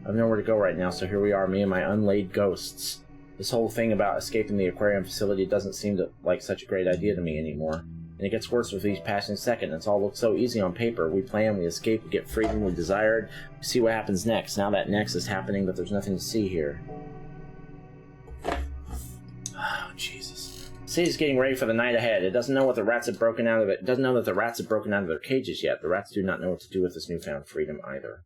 Speaker 1: I have nowhere to go right now, so here we are, me and my unlaid ghosts. This whole thing about escaping the aquarium facility doesn't seem like such a great idea to me anymore. And it gets worse with each passing second. It's all looks so easy on paper. We plan, we escape, we get freedom we desired. We see what happens next. Now that next is happening, but there's nothing to see here. Oh, Jesus. The city's getting ready for the night ahead. It doesn't know what the rats have broken out of it. It doesn't know that the rats have broken out of their cages yet. The rats do not know what to do with this newfound freedom either.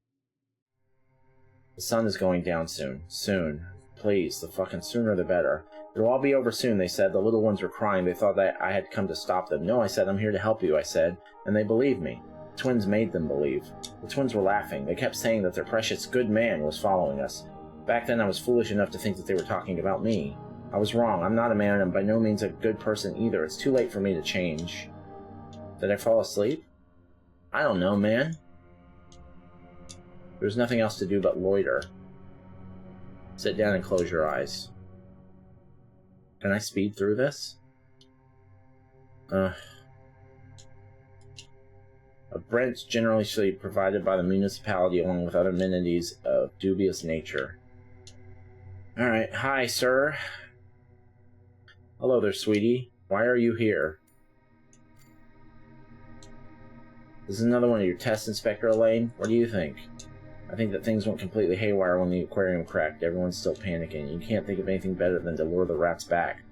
Speaker 1: The sun is going down soon. Soon. Please, the fucking sooner the better. It'll all be over soon, they said. The little ones were crying. They thought that I had come to stop them. No, I said, I'm here to help you, I said. And they believed me. The twins made them believe. The twins were laughing. They kept saying that their precious good man was following us. Back then I was foolish enough to think that they were talking about me. I was wrong. I'm not a man, and I'm by no means a good person either. It's too late for me to change. Did I fall asleep? I don't know, man. There's nothing else to do but loiter. Sit down and close your eyes. Can I speed through this? A brent's generally provided by the municipality along with other amenities of dubious nature. Alright, hi, sir. Hello there, sweetie. Why are you here? This is another one of your tests, Inspector Elaine. What do you think? I think that things went completely haywire when the aquarium cracked. Everyone's still panicking. You can't think of anything better than to lure the rats back.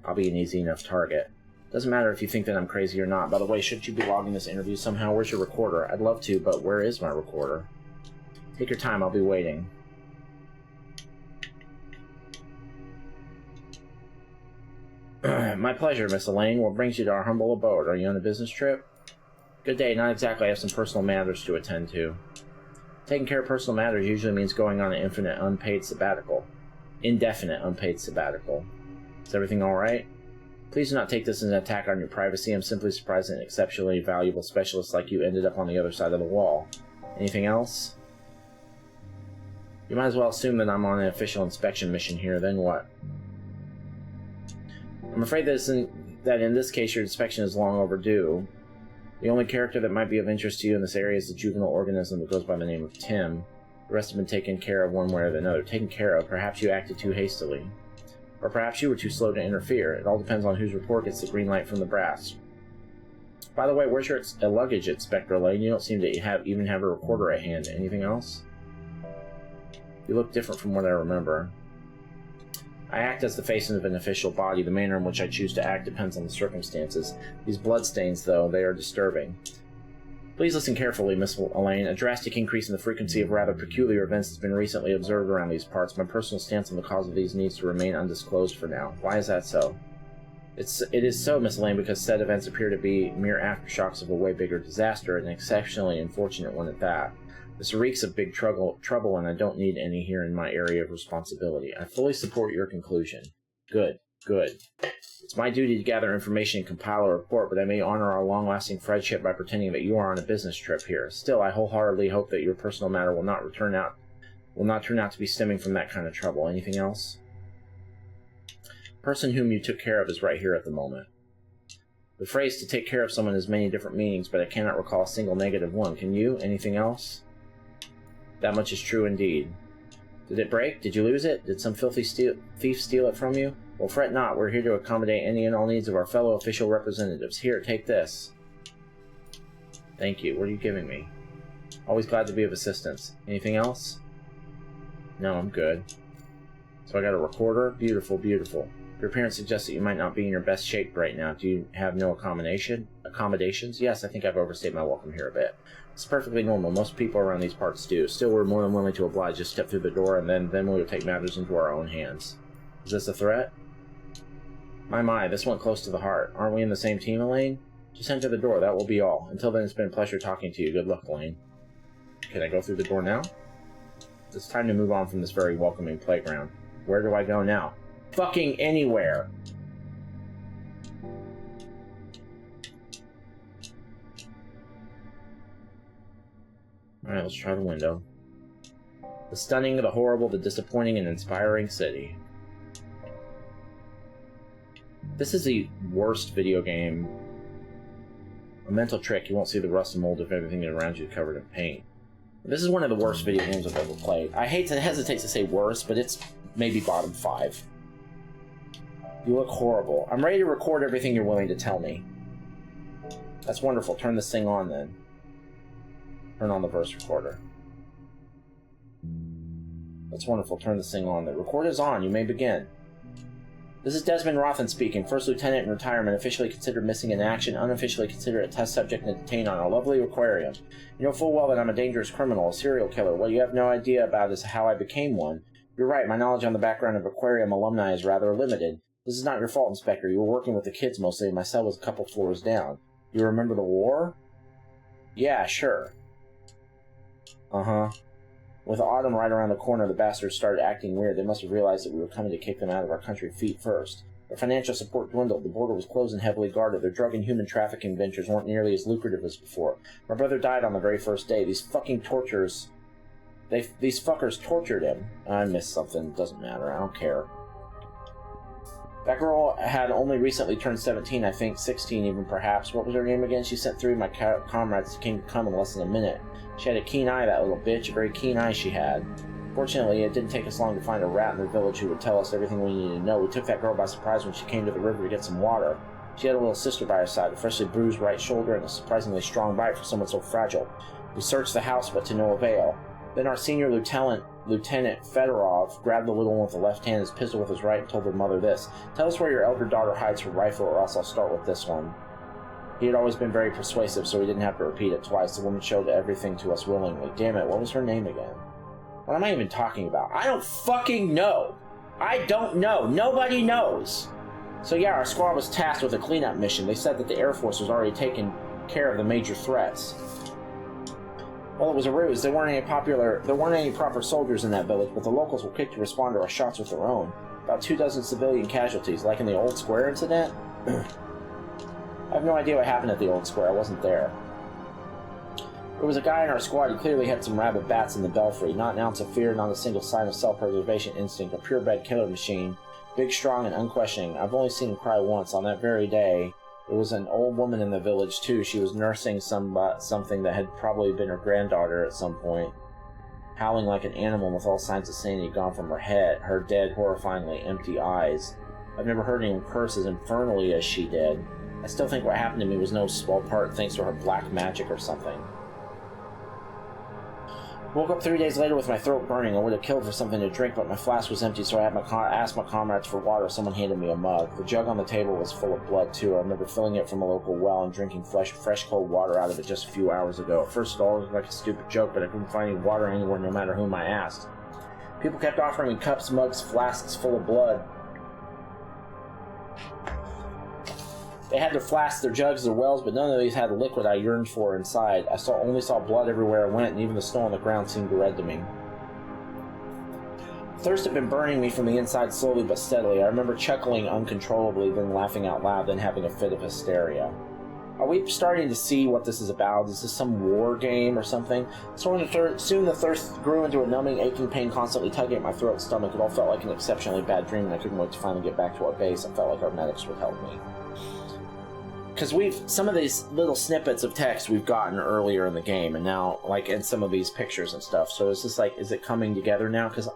Speaker 1: I'll be an easy enough target. Doesn't matter if you think that I'm crazy or not. By the way, shouldn't you be logging this interview somehow? Where's your recorder? I'd love to, but where is my recorder? Take your time. I'll be waiting. My pleasure, Miss Elaine. What brings you to our humble abode? Are you on a business trip? Good day. Not exactly. I have some personal matters to attend to. Taking care of personal matters usually means going on an indefinite unpaid sabbatical. Is everything alright? Please do not take this as an attack on your privacy. I'm simply surprised that an exceptionally valuable specialist like you ended up on the other side of the wall. Anything else? You might as well assume that I'm on an official inspection mission here, then what? I'm afraid that in this case your inspection is long overdue. The only character that might be of interest to you in this area is the juvenile organism that goes by the name of Tim. The rest have been taken care of one way or another. Taken care of, perhaps you acted too hastily. Or perhaps you were too slow to interfere. It all depends on whose report gets the green light from the brass. By the way, where's your luggage, Inspector Lane? You don't seem to even have a recorder at hand. Anything else? You look different from what I remember. I act as the face of an official body. The manner in which I choose to act depends on the circumstances. These bloodstains, though, they are disturbing. Please listen carefully, Miss Elaine. A drastic increase in the frequency of rather peculiar events has been recently observed around these parts. My personal stance on the cause of these needs to remain undisclosed for now. Why is that so? It is so, Miss Elaine, because said events appear to be mere aftershocks of a way bigger disaster, an exceptionally unfortunate one at that. This reeks of big trouble, and I don't need any here in my area of responsibility. I fully support your conclusion. Good, good. It's my duty to gather information and compile a report, but I may honor our long-lasting friendship by pretending that you are on a business trip here. Still, I wholeheartedly hope that your personal matter will not turn out to be stemming from that kind of trouble. Anything else? The person whom you took care of is right here at the moment. The phrase "to take care of someone" has many different meanings, but I cannot recall a single negative one. Can you? Anything else? That much is true indeed. Did it break? Did you lose it? Did some filthy thief steal it from you? Well, fret not. We're here to accommodate any and all needs of our fellow official representatives. Here, take this. Thank you. What are you giving me? Always glad to be of assistance. Anything else? No, I'm good. So I got a recorder. Beautiful, beautiful. Your appearance suggests that you might not be in your best shape right now. Do you have no accommodations? Yes, I think I've overstayed my welcome here a bit. It's perfectly normal. Most people around these parts do. Still, we're more than willing to oblige. Just step through the door, and then we'll take matters into our own hands. Is this a threat? My, this went close to the heart. Aren't we in the same team, Elaine? Just enter the door. That will be all. Until then, it's been a pleasure talking to you. Good luck, Elaine. Can I go through the door now? It's time to move on from this very welcoming playground. Where do I go now? Fucking anywhere! Alright, let's try the window. The stunning, the horrible, the disappointing, and inspiring city. This is the worst video game. A mental trick, you won't see the rust and mold of everything around you covered in paint. This is one of the worst video games I've ever played. I hesitate to say worst, but it's maybe bottom 5. You look horrible. I'm ready to record everything you're willing to tell me. That's wonderful. Turn this thing on, then. Turn on the verse recorder. That's wonderful. Turn this thing on. The record is on. You may begin. This is Desmond Rothen speaking, First Lieutenant in retirement, officially considered missing in action, unofficially considered a test subject and detained on our lovely aquarium. You know full well that I'm a dangerous criminal, a serial killer. What you have no idea about is how I became one. You're right, my knowledge on the background of aquarium alumni is rather limited. This is not your fault, Inspector. You were working with the kids mostly, and my cell was a couple floors down. You remember the war? Yeah, sure. Uh-huh. With autumn right around the corner, the bastards started acting weird. They must have realized that we were coming to kick them out of our country feet first. Their financial support dwindled. The border was closed and heavily guarded. Their drug and human trafficking ventures weren't nearly as lucrative as before. My brother died on the very first day. These fucking torturers... These fuckers tortured him. I missed something. Doesn't matter. I don't care. That girl had only recently turned 17, I think. 16 even, perhaps. What was her name again? She sent 3 of my comrades to come in less than a minute. She had a keen eye, that little bitch. A very keen eye she had. Fortunately, it didn't take us long to find a rat in their village who would tell us everything we needed to know. We took that girl by surprise when she came to the river to get some water. She had a little sister by her side, a freshly bruised right shoulder and a surprisingly strong bite for someone so fragile. We searched the house, but to no avail. Then our senior Lieutenant Fedorov grabbed the little one with the left hand, his pistol with his right, and told her mother this. Tell us where your elder daughter hides her rifle, or else I'll start with this one. He had always been very persuasive, so he didn't have to repeat it twice. The woman showed everything to us willingly. Damn it, what was her name again? What am I even talking about? I don't fucking know! I don't know! Nobody knows! So yeah, our squad was tasked with a cleanup mission. They said that the Air Force was already taking care of the major threats. Well, it was a ruse. There weren't any proper soldiers in that village, but the locals were quick to respond to our shots with their own. About 24 civilian casualties, like in the Old Square incident. I have no idea what happened at the Old Square. I wasn't there. There was a guy in our squad who clearly had some rabid bats in the belfry. Not an ounce of fear, not a single sign of self-preservation instinct. A purebred killer machine. Big, strong, and unquestioning. I've only seen him cry once, on that very day. There was an old woman in the village, too. She was nursing something that had probably been her granddaughter at some point. Howling like an animal with all signs of sanity gone from her head, her dead, horrifyingly empty eyes. I've never heard anyone curse as infernally as she did. I still think what happened to me was no small part thanks to her black magic or something. Woke up 3 days later with my throat burning. I would have killed for something to drink, but my flask was empty, so I had asked my comrades for water. Someone handed me a mug. The jug on the table was full of blood, too. I remember filling it from a local well and drinking fresh cold water out of it just a few hours ago. At first, it all looked like a stupid joke, but I couldn't find any water anywhere, no matter whom I asked. People kept offering me cups, mugs, flasks full of blood. They had their flasks, their jugs, their wells, but none of these had the liquid I yearned for inside. I only saw blood everywhere I went, and even the snow on the ground seemed red to me. Thirst had been burning me from the inside slowly but steadily. I remember chuckling uncontrollably, then laughing out loud, then having a fit of hysteria. Are we starting to see what this is about? Is this some war game or something? Soon the thirst grew into a numbing, aching pain constantly tugging at my throat and stomach. It all felt like an exceptionally bad dream, and I couldn't wait to finally get back to our base. I felt like our medics would help me. Because some of these little snippets of text we've gotten earlier in the game, and now, like, in some of these pictures and stuff. So is this like, is it coming together now? Because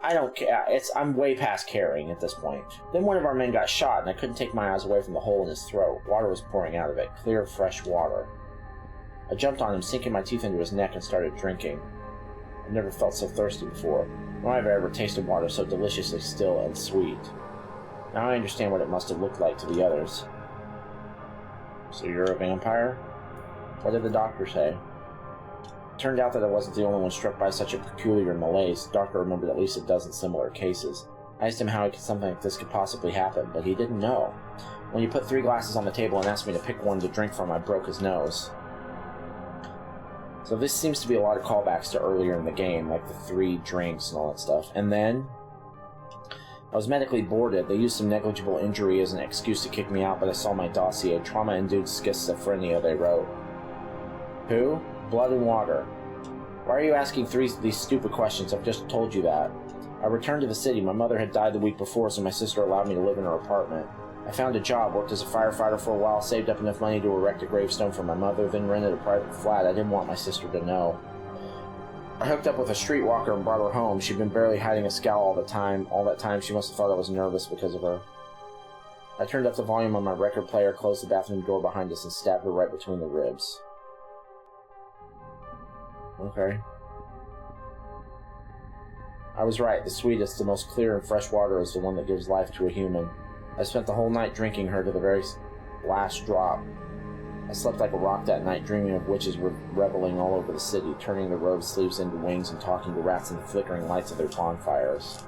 Speaker 1: I don't care. I'm way past caring at this point. Then one of our men got shot, and I couldn't take my eyes away from the hole in his throat. Water was pouring out of it. Clear, fresh water. I jumped on him, sinking my teeth into his neck, and started drinking. I've never felt so thirsty before. Nor have I ever tasted water so deliciously still and sweet. Now I understand what it must have looked like to the others. So you're a vampire? What did the doctor say? It turned out that I wasn't the only one struck by such a peculiar malaise. The doctor remembered at least a dozen similar cases. I asked him how something like this could possibly happen, but he didn't know. When he put 3 glasses on the table and asked me to pick one to drink from, I broke his nose. So this seems to be a lot of callbacks to earlier in the game, like the 3 drinks and all that stuff. And then I was medically boarded. They used some negligible injury as an excuse to kick me out, but I saw my dossier. Trauma-induced schizophrenia, they wrote. Who? Blood and water. Why are you asking these stupid questions? I've just told you that. I returned to the city. My mother had died the week before, so my sister allowed me to live in her apartment. I found a job, worked as a firefighter for a while, saved up enough money to erect a gravestone for my mother, then rented a private flat. I didn't want my sister to know. I hooked up with a streetwalker and brought her home. She'd been barely hiding a scowl all the time. All that time, she must have thought I was nervous because of her. I turned up the volume on my record player, closed the bathroom door behind us, and stabbed her right between the ribs. Okay. I was right. The sweetest, the most clear and fresh water is the one that gives life to a human. I spent the whole night drinking her to the very last drop. I slept like a rock that night, dreaming of witches reveling all over the city, turning their robe sleeves into wings and talking to rats in the flickering lights of their bonfires.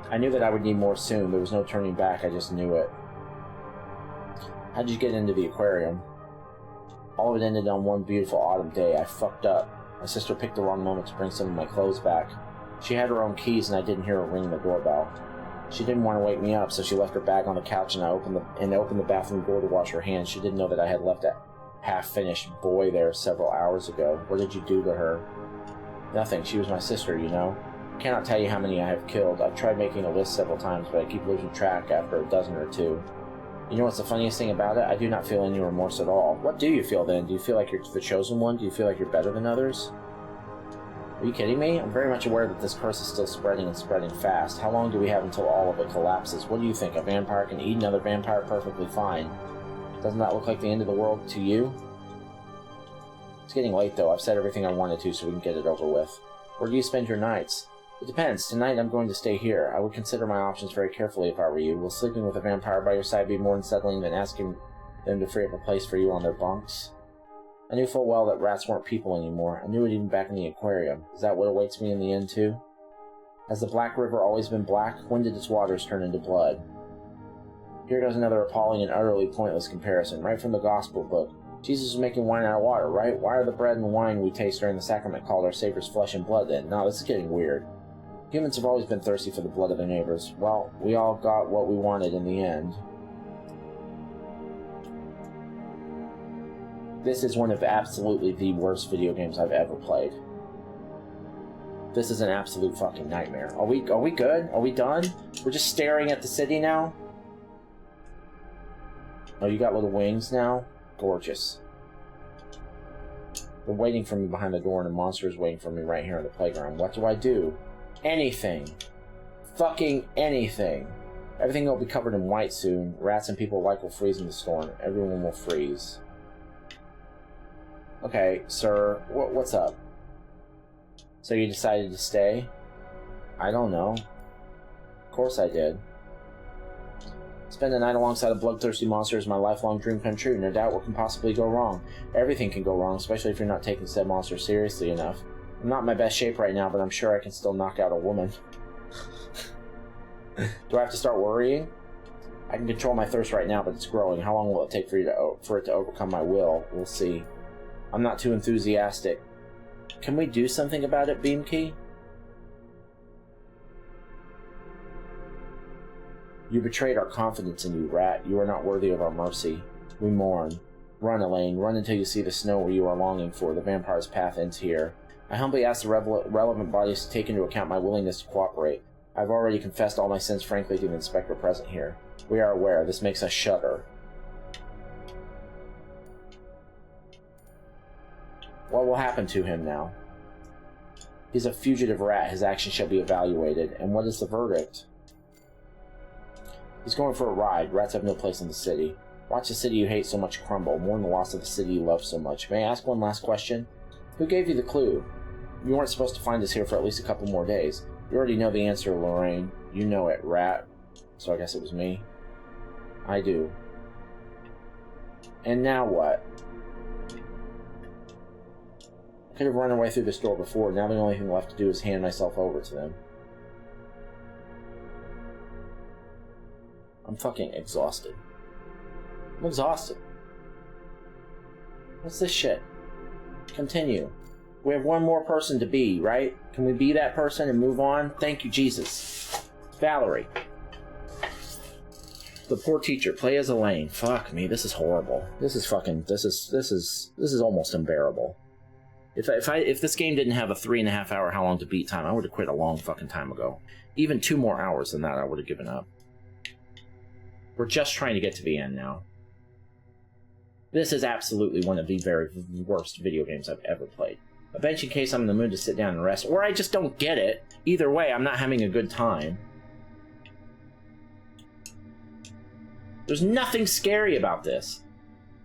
Speaker 1: I knew that I would need more soon. There was no turning back. I just knew it. How did you get into the aquarium? All of it ended on one beautiful autumn day. I fucked up. My sister picked the wrong moment to bring some of my clothes back. She had her own keys, and I didn't hear her ring the doorbell. She didn't want to wake me up, so she left her bag on the couch, and I opened the bathroom door to wash her hands. She didn't know that I had left a half-finished boy there several hours ago. What did you do to her? Nothing. She was my sister, you know. I cannot tell you how many I have killed. I've tried making a list several times, but I keep losing track after a dozen or two. You know what's the funniest thing about it? I do not feel any remorse at all. What do you feel then? Do you feel like you're the chosen one? Do you feel like you're better than others? Are you kidding me? I'm very much aware that this curse is still spreading and spreading fast. How long do we have until all of it collapses? What do you think? A vampire can eat another vampire perfectly fine. Doesn't that look like the end of the world to you? It's getting late, though. I've said everything I wanted to, so we can get it over with. Where do you spend your nights? It depends. Tonight I'm going to stay here. I would consider my options very carefully if I were you. Will sleeping with a vampire by your side be more unsettling than asking them to free up a place for you on their bunks? I knew full well that rats weren't people anymore. I knew it even back in the aquarium. Is that what awaits me in the end, too? Has the Black River always been black? When did its waters turn into blood? Here goes another appalling and utterly pointless comparison, right from the Gospel book. Jesus was making wine out of water, right? Why are the bread and wine we taste during the sacrament called our Savior's flesh and blood, then? No, this is getting weird. Humans have always been thirsty for the blood of their neighbors. Well, we all got what we wanted in the end. This is one of absolutely the worst video games I've ever played. This is an absolute fucking nightmare. Are we good? Are we done? We're just staring at the city now? Oh, you got little wings now? Gorgeous. They're waiting for me behind the door, and a monster is waiting for me right here on the playground. What do I do? Anything. Fucking anything. Everything will be covered in white soon. Rats and people alike will freeze in the storm. Everyone will freeze. Okay, sir. What's up? So you decided to stay? I don't know. Of course I did. Spend a night alongside a bloodthirsty monster is my lifelong dream come true. No doubt what can possibly go wrong. Everything can go wrong, especially if you're not taking said monster seriously enough. I'm not in my best shape right now, but I'm sure I can still knock out a woman. Do I have to start worrying? I can control my thirst right now, but it's growing. How long will it take for it to overcome my will? We'll see. I'm not too enthusiastic. Can we do something about it, Beamkey? You betrayed our confidence in you, rat. You are not worthy of our mercy. We mourn. Run, Elaine. Run until you see the snow where you are longing for. The vampire's path ends here. I humbly ask the relevant bodies to take into account my willingness to cooperate. I've already confessed all my sins frankly to the inspector present here. We are aware. This makes us shudder. What will happen to him now? He's a fugitive rat. His actions shall be evaluated. And what is the verdict? He's going for a ride. Rats have no place in the city. Watch the city you hate so much crumble, mourn the loss of the city you love so much. May I ask one last question? Who gave you the clue? You weren't supposed to find us here for at least a couple more days. You already know the answer, Lorraine. You know it, rat. So I guess it was me. I do. And now what? I could have run away through this door before. Now the only thing left to do is hand myself over to them. I'm fucking exhausted. I'm exhausted. What's this shit? Continue. We have one more person to be, right? Can we be that person and move on? Thank you, Jesus. Valerie. The poor teacher. Play as Elaine. Fuck me. This is horrible. This is fucking. This is almost unbearable. If this game didn't have a 3.5 hour how long to beat time, I would have quit a long fucking time ago. Even 2 more hours than that, I would have given up. We're just trying to get to the end now. This is absolutely one of the very worst video games I've ever played. A bench in case I'm in the mood to sit down and rest, or I just don't get it. Either way, I'm not having a good time. There's nothing scary about this.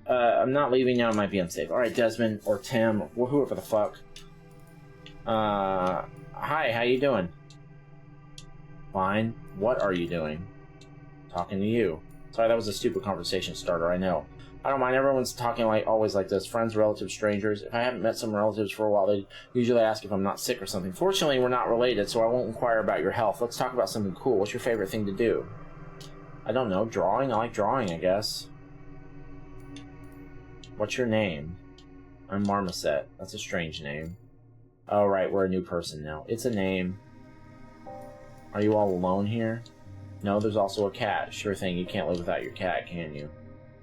Speaker 1: I'm not leaving now, I might be unsafe. Alright, Desmond, or Tim, or whoever the fuck. Hi, how you doing? Fine. What are you doing? Talking to you. Sorry, that was a stupid conversation starter, I know. I don't mind, everyone's talking always like this. Friends, relatives, strangers. If I haven't met some relatives for a while, they usually ask if I'm not sick or something. Fortunately, we're not related, so I won't inquire about your health. Let's talk about something cool. What's your favorite thing to do? I don't know. Drawing? I like drawing, I guess. What's your name? I'm Marmoset. That's a strange name. Oh, right, we're a new person now. It's a name. Are you all alone here? No, there's also a cat. Sure thing, you can't live without your cat, can you?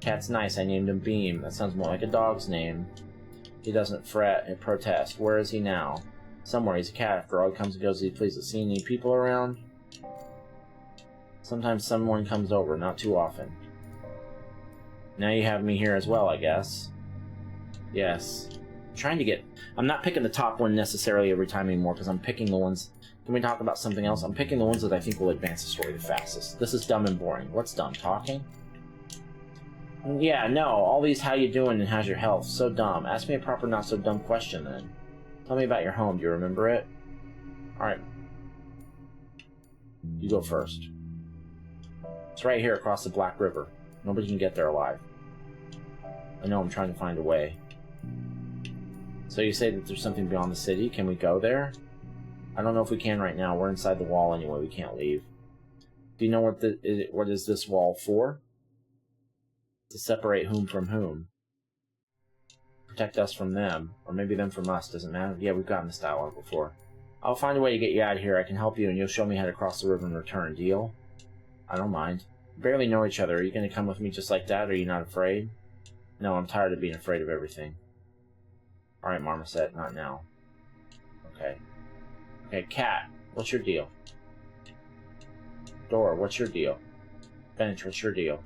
Speaker 1: Cat's nice, I named him Beam. That sounds more like a dog's name. He doesn't fret and protest. Where is he now? Somewhere, he's a cat after all. He comes and goes as he pleases. See any people around? Sometimes someone comes over, not too often. Now you have me here as well, I guess. Yes. I'm trying to get... I'm not picking the top one necessarily every time anymore, because I'm picking the ones... Can we talk about something else? I'm picking the ones that I think will advance the story the fastest. This is dumb and boring. What's dumb? Talking? Yeah, no. All these how you doing and how's your health. So dumb. Ask me a proper not so dumb question then. Tell me about your home. Do you remember it? Alright. You go first. It's right here across the Black River. Nobody can get there alive. I know, I'm trying to find a way. So you say that there's something beyond the city? Can we go there? I don't know if we can right now. We're inside the wall anyway. We can't leave. Do you know what is this wall for? To separate whom from whom. Protect us from them. Or maybe them from us. Doesn't matter. Yeah, we've gotten this dialogue before. I'll find a way to get you out of here. I can help you and you'll show me how to cross the river and return. Deal? I don't mind. We barely know each other. Are you going to come with me just like that? Or are you not afraid? No, I'm tired of being afraid of everything. Alright, Marmoset, not now. Okay. Okay, Cat, what's your deal? Dora, what's your deal? Bench, what's your deal?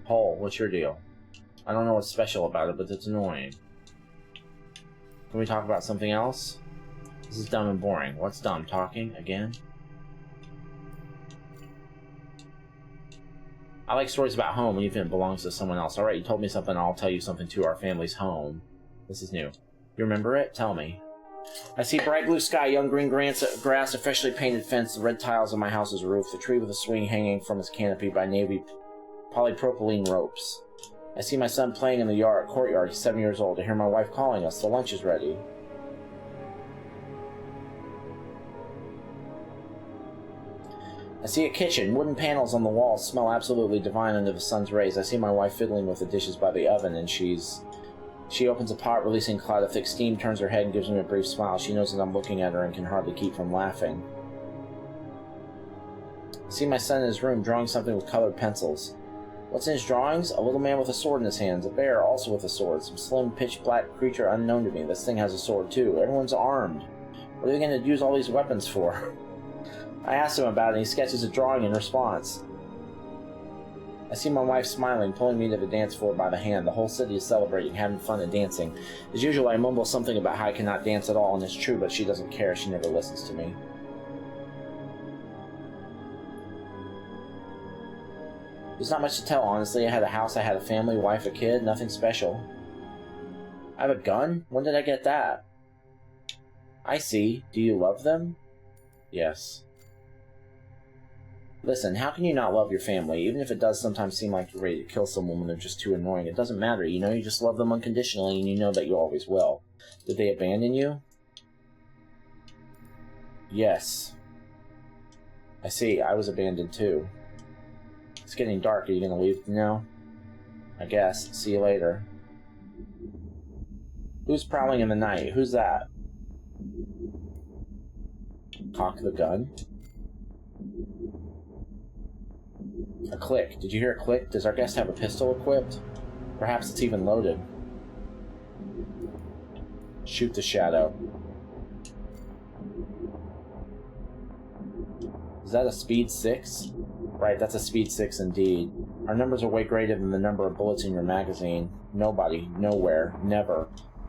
Speaker 1: Hole, what's your deal? I don't know what's special about it, but it's annoying. Can we talk about something else? This is dumb and boring. What's dumb? Talking? Again? I like stories about home, even if it belongs to someone else. Alright, you told me something, I'll tell you something too. Our family's home. This is new. You remember it? Tell me. I see bright blue sky, young green grass, a freshly painted fence, the red tiles on my house's roof, the tree with a swing hanging from its canopy by navy polypropylene ropes. I see my son playing in the courtyard. He's 7 years old. I hear my wife calling us. The lunch is ready. I see a kitchen. Wooden panels on the walls smell absolutely divine under the sun's rays. I see my wife fiddling with the dishes by the oven, and she opens a pot, releasing a cloud of thick steam, turns her head, and gives me a brief smile. She knows that I'm looking at her and can hardly keep from laughing. I see my son in his room drawing something with colored pencils. What's in his drawings? A little man with a sword in his hands, a bear also with a sword, some slim, pitch-black creature unknown to me. This thing has a sword, too. Everyone's armed. What are they going to use all these weapons for? I asked him about it, and he sketches a drawing in response. I see my wife smiling, pulling me to the dance floor by the hand. The whole city is celebrating, having fun and dancing. As usual, I mumble something about how I cannot dance at all, and it's true, but she doesn't care. She never listens to me. There's not much to tell, honestly. I had a house, I had a family, wife, a kid, nothing special. I have a gun? When did I get that? I see. Do you love them? Yes. Listen, how can you not love your family? Even if it does sometimes seem like you're ready to kill someone when they're just too annoying, it doesn't matter, you know? You just love them unconditionally, and you know that you always will. Did they abandon you? Yes. I see. I was abandoned too. It's getting dark. Are you gonna leave now? I guess. See you later. Who's prowling in the night? Who's that? Cock the gun? A click. Did you hear a click? Does our guest have a pistol equipped? Perhaps it's even loaded. Shoot the shadow. Is that a speed 6? Right, that's a speed 6 indeed. Our numbers are way greater than the number of bullets in your magazine. Nobody, nowhere, never.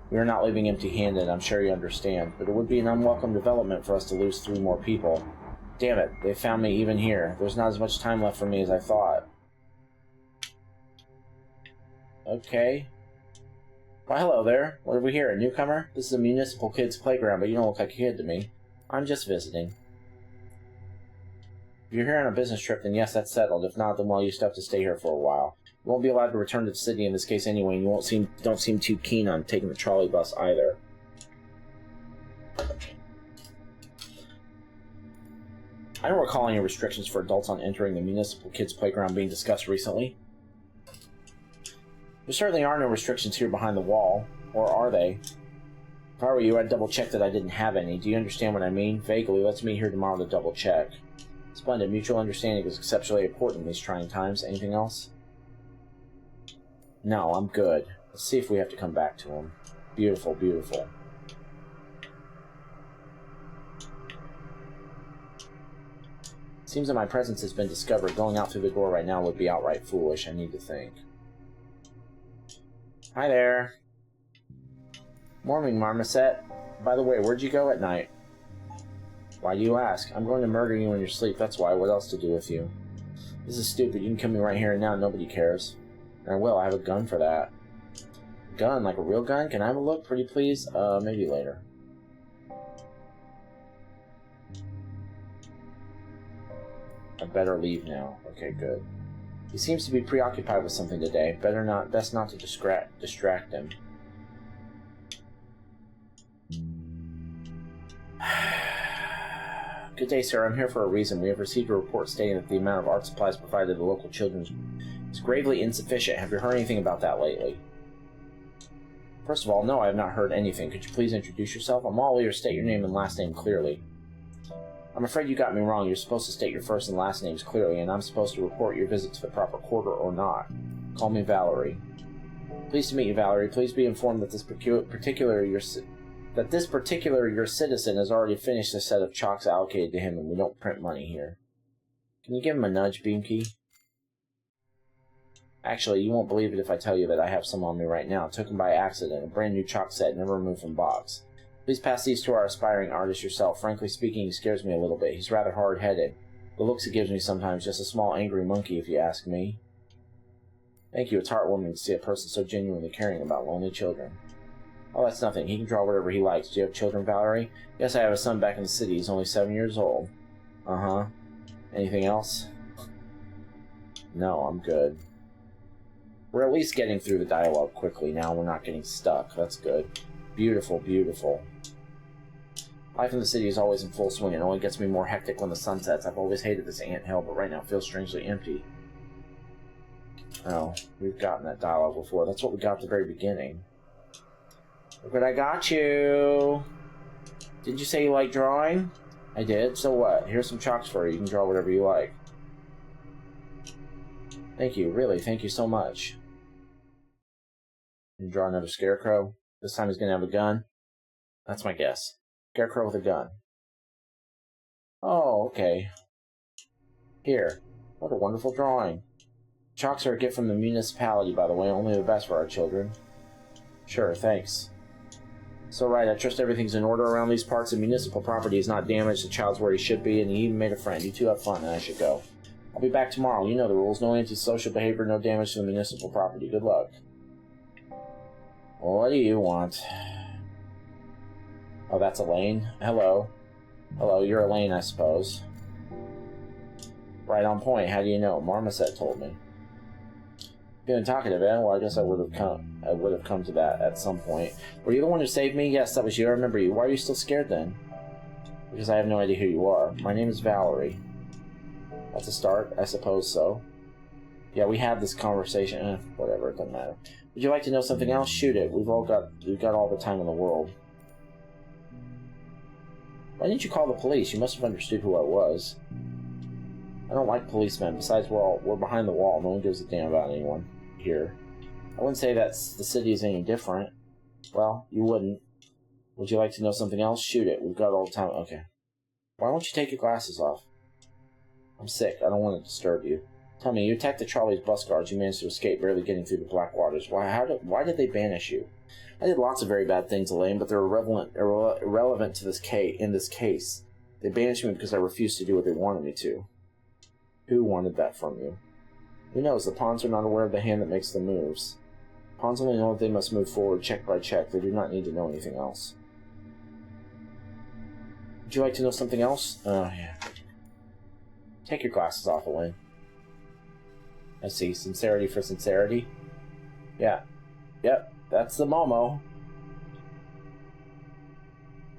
Speaker 1: We are not leaving empty-handed, I'm sure you understand, but it would be an unwelcome development for us to lose 3 more people. Damn it, they found me even here. There's not as much time left for me as I thought. Okay. Why, hello there. What have we here, a newcomer? This is a municipal kid's playground, but you don't look like a kid to me. I'm just visiting. If you're here on a business trip, then yes, that's settled. If not, then well, you still have to stay here for a while. You won't be allowed to return to the city in this case anyway, and you don't seem too keen on taking the trolley bus either. I don't recall any restrictions for adults on entering the municipal kids' playground being discussed recently. There certainly are no restrictions here behind the wall. Or are they? If I were you, I'd double-check that I didn't have any. Do you understand what I mean? Vaguely. Let's meet here tomorrow to double-check. Splendid. Mutual understanding is exceptionally important in these trying times. Anything else? No, I'm good. Let's see if we have to come back to him. Beautiful, beautiful. Seems that my presence has been discovered. Going out through the door right now would be outright foolish. I need to think. Hi there. Morning, Marmoset. By the way, where'd you go at night? Why do you ask? I'm going to murder you in your sleep, that's why. What else to do with you? This is stupid. You can kill me right here and now. Nobody cares. And I will. I have a gun for that. Gun? Like a real gun? Can I have a look, pretty please? Maybe later. I better leave now. Okay, good. He seems to be preoccupied with something today. Best not to distract him. Good day, sir. I'm here for a reason. We have received a report stating that the amount of art supplies provided to the local children is gravely insufficient. Have you heard anything about that lately? First of all, no, I have not heard anything. Could you please introduce yourself? I'm all ears. State your name and last name clearly. I'm afraid you got me wrong. You're supposed to state your first and last names clearly, and I'm supposed to report your visit to the proper quarter or not. Call me Valerie. Pleased to meet you, Valerie. Please be informed that this particular your citizen has already finished a set of chalks allocated to him, and we don't print money here. Can you give him a nudge, Beamkey? Actually, you won't believe it if I tell you that I have some on me right now. Took them by accident. A brand new chalk set, never removed from box. Please pass these to our aspiring artist yourself. Frankly speaking, he scares me a little bit. He's rather hard-headed. The looks he gives me sometimes, just a small angry monkey, if you ask me. Thank you. It's heartwarming to see a person so genuinely caring about lonely children. Oh, that's nothing. He can draw whatever he likes. Do you have children, Valerie? Yes, I have a son back in the city. He's only 7 years old. Uh-huh. Anything else? No, I'm good. We're at least getting through the dialogue quickly now. We're not getting stuck. That's good. Beautiful, beautiful. Life in the city is always in full swing. It only gets me more hectic when the sun sets. I've always hated this anthill, but right now it feels strangely empty. Oh, we've gotten that dialogue before. That's what we got at the very beginning. Look what I got you! Didn't you say you like drawing? I did. So what? Here's some chalks for you. You can draw whatever you like. Thank you. Really, thank you so much. You can draw another scarecrow. This time he's going to have a gun. That's my guess. Scarecrow with a gun. Oh, okay. Here. What a wonderful drawing. Chalks are a gift from the municipality, by the way. Only the best for our children. Sure, thanks. So right, I trust everything's in order around these parts. The municipal property is not damaged. The child's where he should be, and he even made a friend. You two have fun, and I should go. I'll be back tomorrow. You know the rules. No antisocial behavior, no damage to the municipal property. Good luck. What do you want? Oh, that's Elaine. Hello. Hello, you're Elaine, I suppose. Right on point. How do you know? Marmoset told me. Feeling talkative, eh? Well, I guess I would have come to that at some point. Were you the one who saved me? Yes, that was you. I remember you. Why are you still scared then? Because I have no idea who you are. My name is Valerie. That's a start, I suppose so. Yeah, we had this conversation. Whatever, it doesn't matter. Would you like to know something else? Shoot it. We've got all the time in the world. Why didn't you call the police? You must have understood who I was. I don't like policemen. Besides, we're behind the wall. No one gives a damn about anyone here. I wouldn't say that the city is any different. Well, you wouldn't. Would you like to know something else? Shoot it. We've got all the time. Okay. Why don't you take your glasses off? I'm sick. I don't want to disturb you. Tell me, you attacked the Charlie's bus guards. You managed to escape, barely getting through the black waters. Why did they banish you? I did lots of very bad things, Elaine, but they're irrelevant to in this case. They banished me because I refused to do what they wanted me to. Who wanted that from you? Who knows? The pawns are not aware of the hand that makes the moves. Pawns only know that they must move forward check by check. They do not need to know anything else. Would you like to know something else? Oh, yeah. Take your glasses off, Elaine. I see. Sincerity for sincerity? Yeah. Yep. That's the Momo.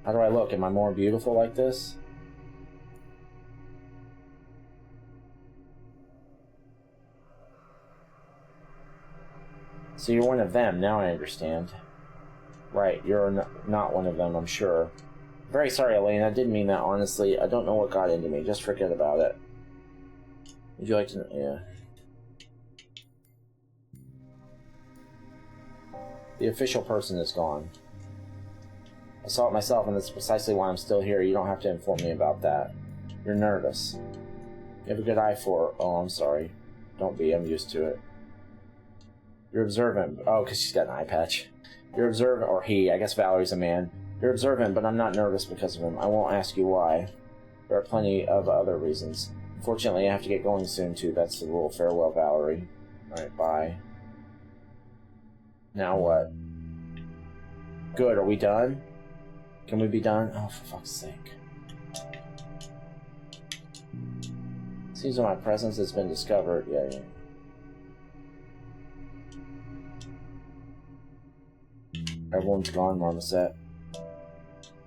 Speaker 1: How do I look? Am I more beautiful like this? So you're one of them. Now I understand. Right. You're not one of them, I'm sure. Very sorry, Elaine. I didn't mean that, honestly. I don't know what got into me. Just forget about it. Would you like to know? Yeah. The official person is gone. I saw it myself, and that's precisely why I'm still here. You don't have to inform me about that. You're nervous. You have a good eye for it. Oh, I'm sorry. Don't be. I'm used to it. You're observant. Oh, because she's got an eye patch. You're observant, or he. I guess Valerie's a man. You're observant, but I'm not nervous because of him. I won't ask you why. There are plenty of other reasons. Fortunately, I have to get going soon, too. That's the rule. Farewell, Valerie. Alright, bye. Now what? Good, are we done? Can we be done? Oh, for fuck's sake. Seems that my presence has been discovered. Yeah. Everyone's gone, Marmoset.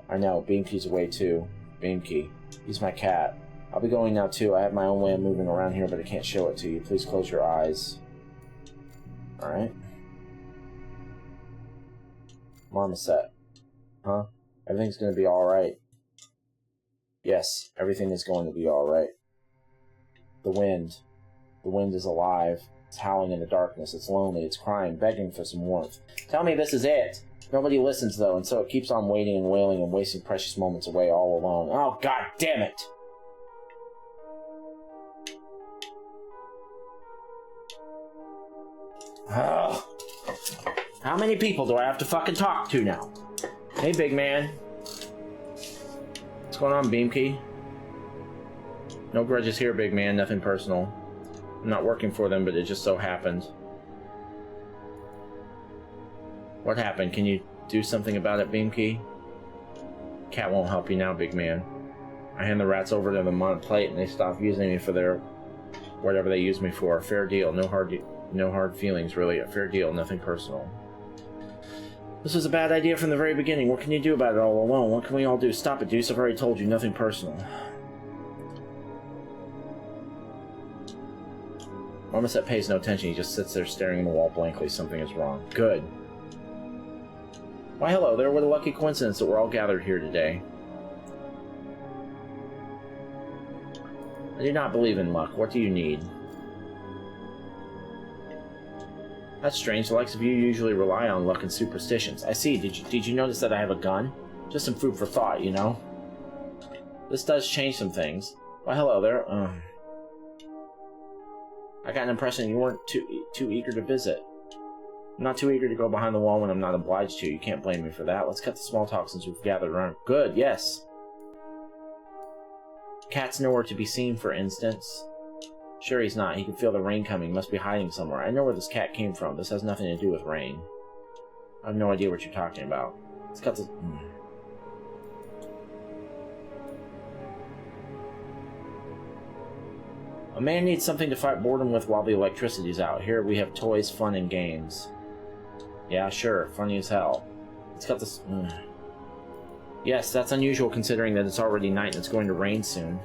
Speaker 1: I know, Beamkey's away too. Beamkey. He's my cat. I'll be going now too. I have my own way of moving around here, but I can't show it to you. Please close your eyes. Alright. Marmoset. Huh? Everything's gonna be alright. Yes, everything is going to be alright. The wind. The wind is alive. It's howling in the darkness. It's lonely. It's crying, begging for some warmth. Tell me this is it! Nobody listens, though, and so it keeps on waiting and wailing and wasting precious moments away all alone. Oh, god damn it! Oh. How many people do I have to fucking talk to now? Hey, big man. What's going on, Beamkey? No grudges here, big man. Nothing personal. I'm not working for them, but it just so happened. What happened? Can you do something about it, Beamkey? Cat won't help you now, big man. I hand the rats over to them on a plate, and they stop using me for their whatever they use me for. Fair deal. No hard feelings, really. A fair deal. Nothing personal. This was a bad idea from the very beginning. What can you do about it all alone? What can we all do? Stop it, Deuce. I've already told you. Nothing personal. Marmoset pays no attention. He just sits there staring at the wall blankly. Something is wrong. Good. Why, hello there. What a lucky coincidence that we're all gathered here today. I do not believe in luck. What do you need? That's strange. The likes of you usually rely on luck and superstitions. I see. Did you notice that I have a gun? Just some food for thought, you know? This does change some things. Why, hello there. I got an impression you weren't too eager to visit. I'm not too eager to go behind the wall when I'm not obliged to. You can't blame me for that. Let's cut the small talk since we've gathered around. Good, yes. Cat's nowhere to be seen, for instance. Sure he's not. He can feel the rain coming. Must be hiding somewhere. I know where this cat came from. This has nothing to do with rain. I have no idea what you're talking about. Let's cut the... A man needs something to fight boredom with while the electricity's out. Here we have toys, fun, and games. Yeah, sure. Funny as hell. Let's cut this... Yes, that's unusual considering that it's already night and it's going to rain soon.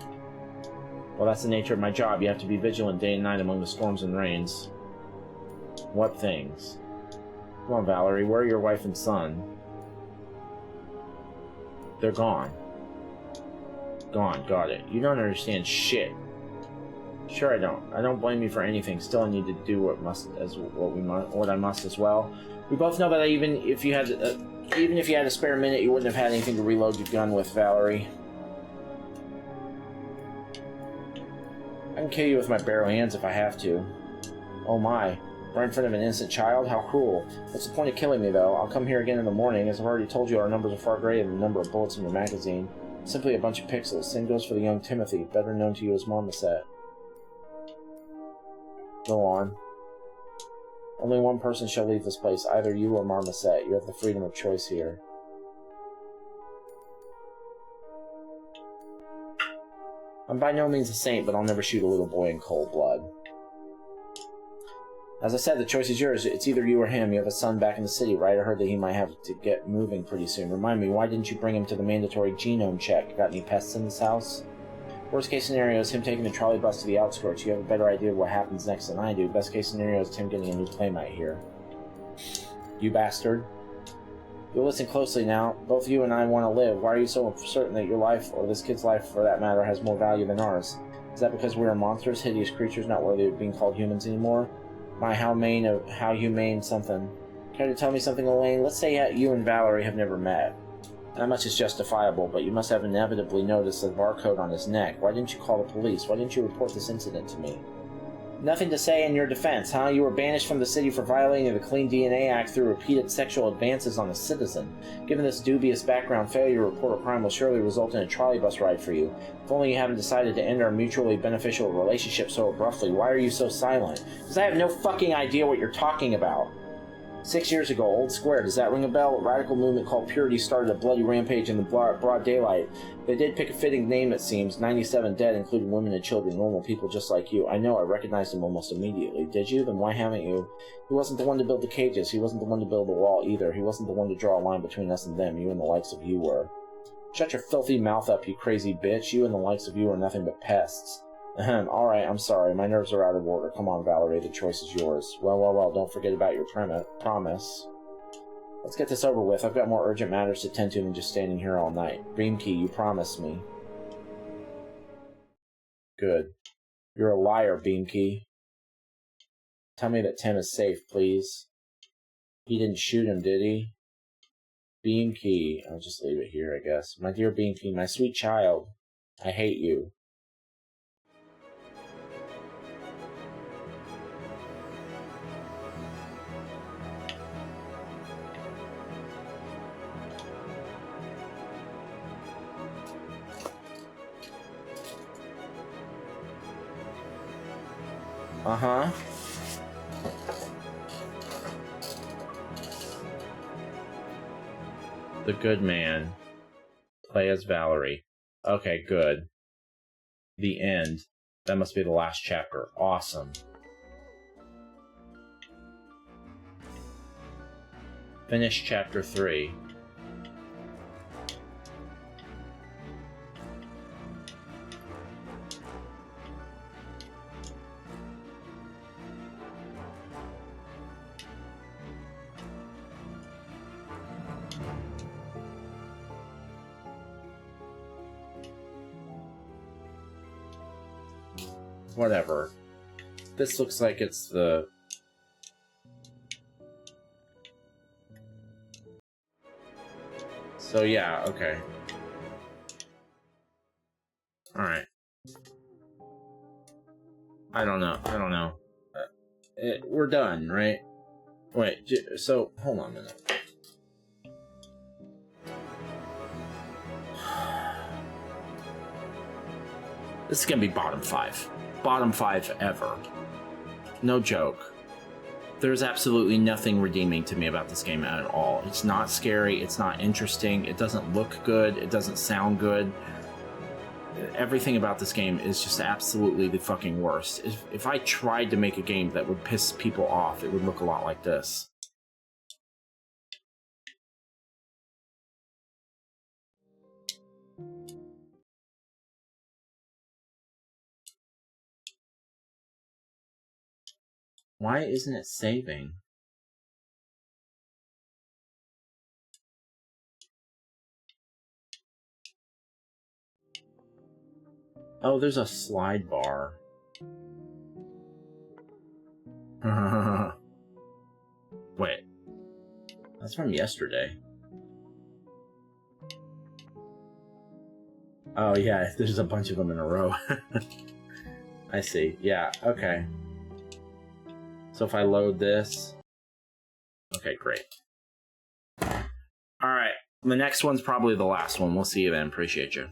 Speaker 1: Well, that's the nature of my job. You have to be vigilant day and night among the storms and rains. What things? Come on, Valerie. Where are your wife and son? They're gone. Gone. Got it. You don't understand shit. Sure I don't. I don't blame you for anything. Still, I need to do what I must as well. We both know that even if you had a spare minute, you wouldn't have had anything to reload your gun with, Valerie. I can kill you with my bare hands if I have to. Oh my. Right in front of an innocent child? How cruel. What's the point of killing me, though? I'll come here again in the morning. As I've already told you, our numbers are far greater than the number of bullets in your magazine. Simply a bunch of pixels. Same goes for the young Timothy, better known to you as Marmoset. Go on. Only one person shall leave this place, either you or Marmoset. You have the freedom of choice here. I'm by no means a saint, but I'll never shoot a little boy in cold blood. As I said, the choice is yours. It's either you or him. You have a son back in the city, right? I heard that he might have to get moving pretty soon. Remind me, why didn't you bring him to the mandatory genome check? Got any pests in this house? Worst case scenario is him taking the trolley bus to the outskirts. You have a better idea of what happens next than I do. Best case scenario is Tim getting a new playmate here. You bastard. You'll listen closely now. Both you and I want to live. Why are you so certain that your life, or this kid's life for that matter, has more value than ours? Is that because we are monsters, hideous creatures, not worthy of being called humans anymore? My, how humane something. Care to tell me something, Elaine? Let's say you and Valerie have never met. That much is justifiable, but you must have inevitably noticed the barcode on his neck. Why didn't you call the police? Why didn't you report this incident to me? Nothing to say in your defense, huh? You were banished from the city for violating the Clean DNA Act through repeated sexual advances on a citizen. Given this dubious background, failure to report a crime will surely result in a trolley bus ride for you. If only you haven't decided to end our mutually beneficial relationship so abruptly. Why are you so silent? Because I have no fucking idea what you're talking about. 6 years ago, Old Square, does that ring a bell? A radical movement called Purity started a bloody rampage in the broad daylight. They did pick a fitting name, it seems. 97 dead, including women and children, normal people just like you. I know, I recognized him almost immediately. Did you? Then why haven't you? He wasn't the one to build the cages. He wasn't the one to build the wall, either. He wasn't the one to draw a line between us and them. You and the likes of you were. Shut your filthy mouth up, you crazy bitch. You and the likes of you are nothing but pests. Ahem, alright, I'm sorry. My nerves are out of order. Come on, Valerie, the choice is yours. Well, don't forget about your promise. Let's get this over with. I've got more urgent matters to tend to than just standing here all night. Beamkey, you promised me. Good. You're a liar, Beamkey. Tell me that Tim is safe, please. He didn't shoot him, did he? Beamkey. I'll just leave it here, I guess. My dear Beamkey, my sweet child. I hate you. Uh-huh. The good man. Play as Valerie. Okay, good. The end. That must be the last chapter. Awesome. Finish chapter 3. Whatever. This looks like it's the... So yeah, okay. Alright. I don't know. We're done, right? Wait, so, hold on a minute. This is gonna be bottom 5. Bottom 5 ever. No joke. There's absolutely nothing redeeming to me about this game at all. It's not scary, it's not interesting, it doesn't look good, it doesn't sound good. Everything about this game is just absolutely the fucking worst. If I tried to make a game that would piss people off, it would look a lot like this. Why isn't it saving? Oh, there's a slide bar. Wait. That's from yesterday. Oh, yeah, there's a bunch of them in a row. I see. Yeah, okay. So if I load this... Okay, great. Alright, the next one's probably the last one. We'll see you then. Appreciate you.